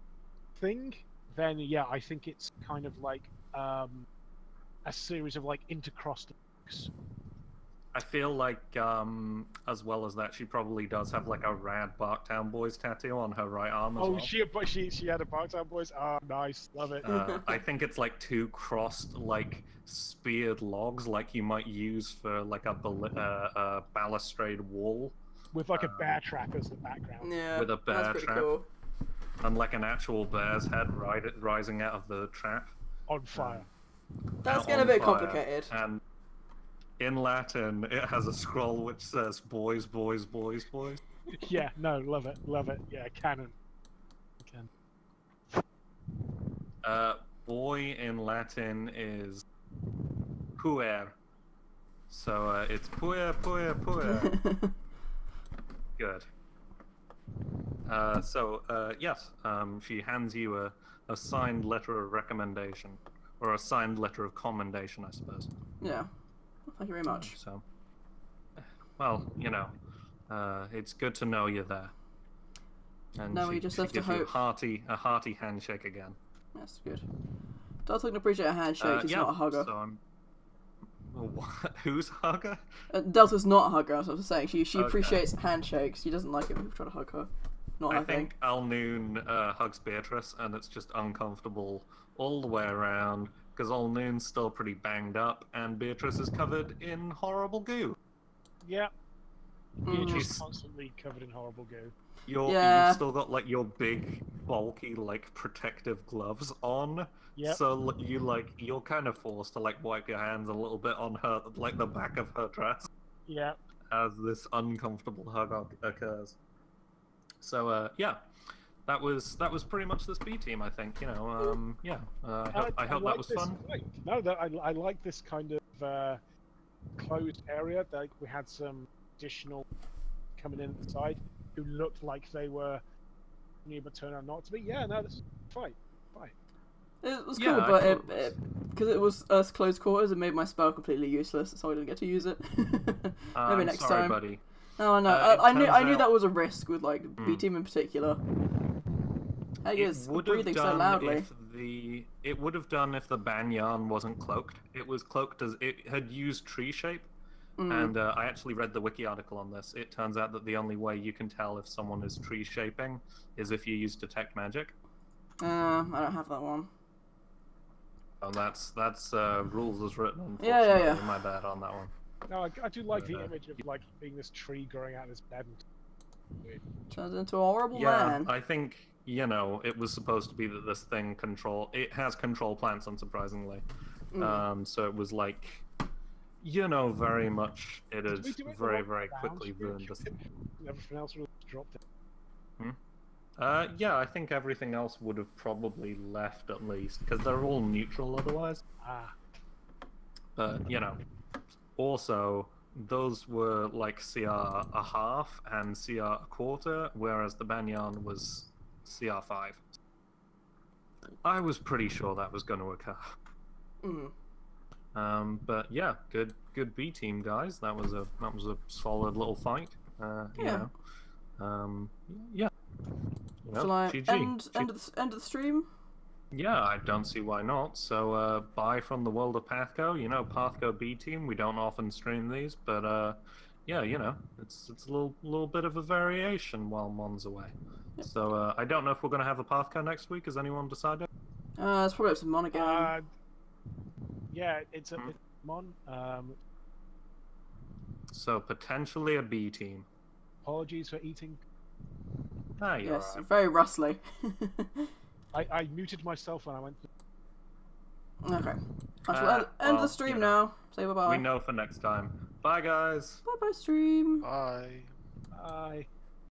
thing, then yeah, I think it's kind of like a series of like intercrossed books. I feel like, as well as that, she probably does have like a rad Barktown Boys tattoo on her right arm as well. Oh, she had a Barktown Boys. Oh, nice, love it. I think it's like 2 crossed, like speared logs, like you might use for like a balustrade wall. With like a bear trap as the background. Yeah, with a bear that's pretty trap. cool. And like an actual bear's head rising out of the trap. On fire. That's Out getting a on bit fire. complicated. And in Latin, it has a scroll which says boys, boys, boys, boys. Yeah, no, love it. Yeah, canon. Boy in Latin is puer. So it's puer, puer, puer. Good. Yes, she hands you a signed letter of recommendation, or a signed letter of commendation, I suppose. Yeah. Well, thank you very much. So, well, you know, it's good to know you're there. And Now we just have to gives you hope. a hearty handshake again. That's good. Delta can appreciate a handshake. She's not a hugger. So I'm... What? Who's a hugger? Delta's not a hugger. That's what I'm saying. She Okay. appreciates handshakes. She doesn't like it when people try to hug her. Not her I think Alnoon hugs Beatrice, and it's just uncomfortable all the way around, because Alnoon's still pretty banged up, and Beatrice is covered in horrible goo. Yeah. Beatrice constantly covered in horrible goo. You've still got like your big, bulky, like protective gloves on. Yep. So you're kind of forced to like wipe your hands a little bit on her, like the back of her dress. Yeah. As this uncomfortable hug occurs. So yeah, that was pretty much this B team. I think I hope that was fun. No, I like this kind of closed area. Like we had some additional coming in at the side who looked like they were new but turned out not to be. Yeah, no, this is fine. It was cool, but because it was Earth's close quarters, it made my spell completely useless, so I didn't get to use it. Maybe next time. Buddy. No, I know. I knew that was a risk with like B team in particular. It's breathing so loudly. It would have done if the banyan wasn't cloaked. It was cloaked as it had used tree shape, and I actually read the wiki article on this. It turns out that the only way you can tell if someone is tree shaping is if you use detect magic. I don't have that one. Oh, that's rules as written. Unfortunately. Yeah. My bad on that one. No, I do like the image of like being this tree growing out of his bed. Turns into a horrible man. I think it was supposed to be that this thing it has control plants, unsurprisingly. So it was like, very much it is very, very quickly ruined. Everything else would have dropped it. Yeah, I think everything else would have probably left at least, because they're all neutral otherwise. But, also, those were like CR a half and CR a quarter, whereas the banyan was CR 5. I was pretty sure that was going to occur. But yeah, good B team, guys. That was a solid little fight. Yeah. Shall I end of the stream? Yeah, I don't see why not. So, bye from the world of PATHCO. PATHCO B team. We don't often stream these, but yeah, it's a little bit of a variation while Mon's away. Yep. So, I don't know if we're gonna have a PATHCO next week. Has anyone decided? It's probably up to Mon again. Yeah, it's a Mon. So potentially a B team. Apologies for eating. Yes, right. very rustly. I muted myself when I went. Okay. I shall end the stream now. Say bye bye. We know for next time. Bye, guys. Bye bye, stream. Bye. Bye.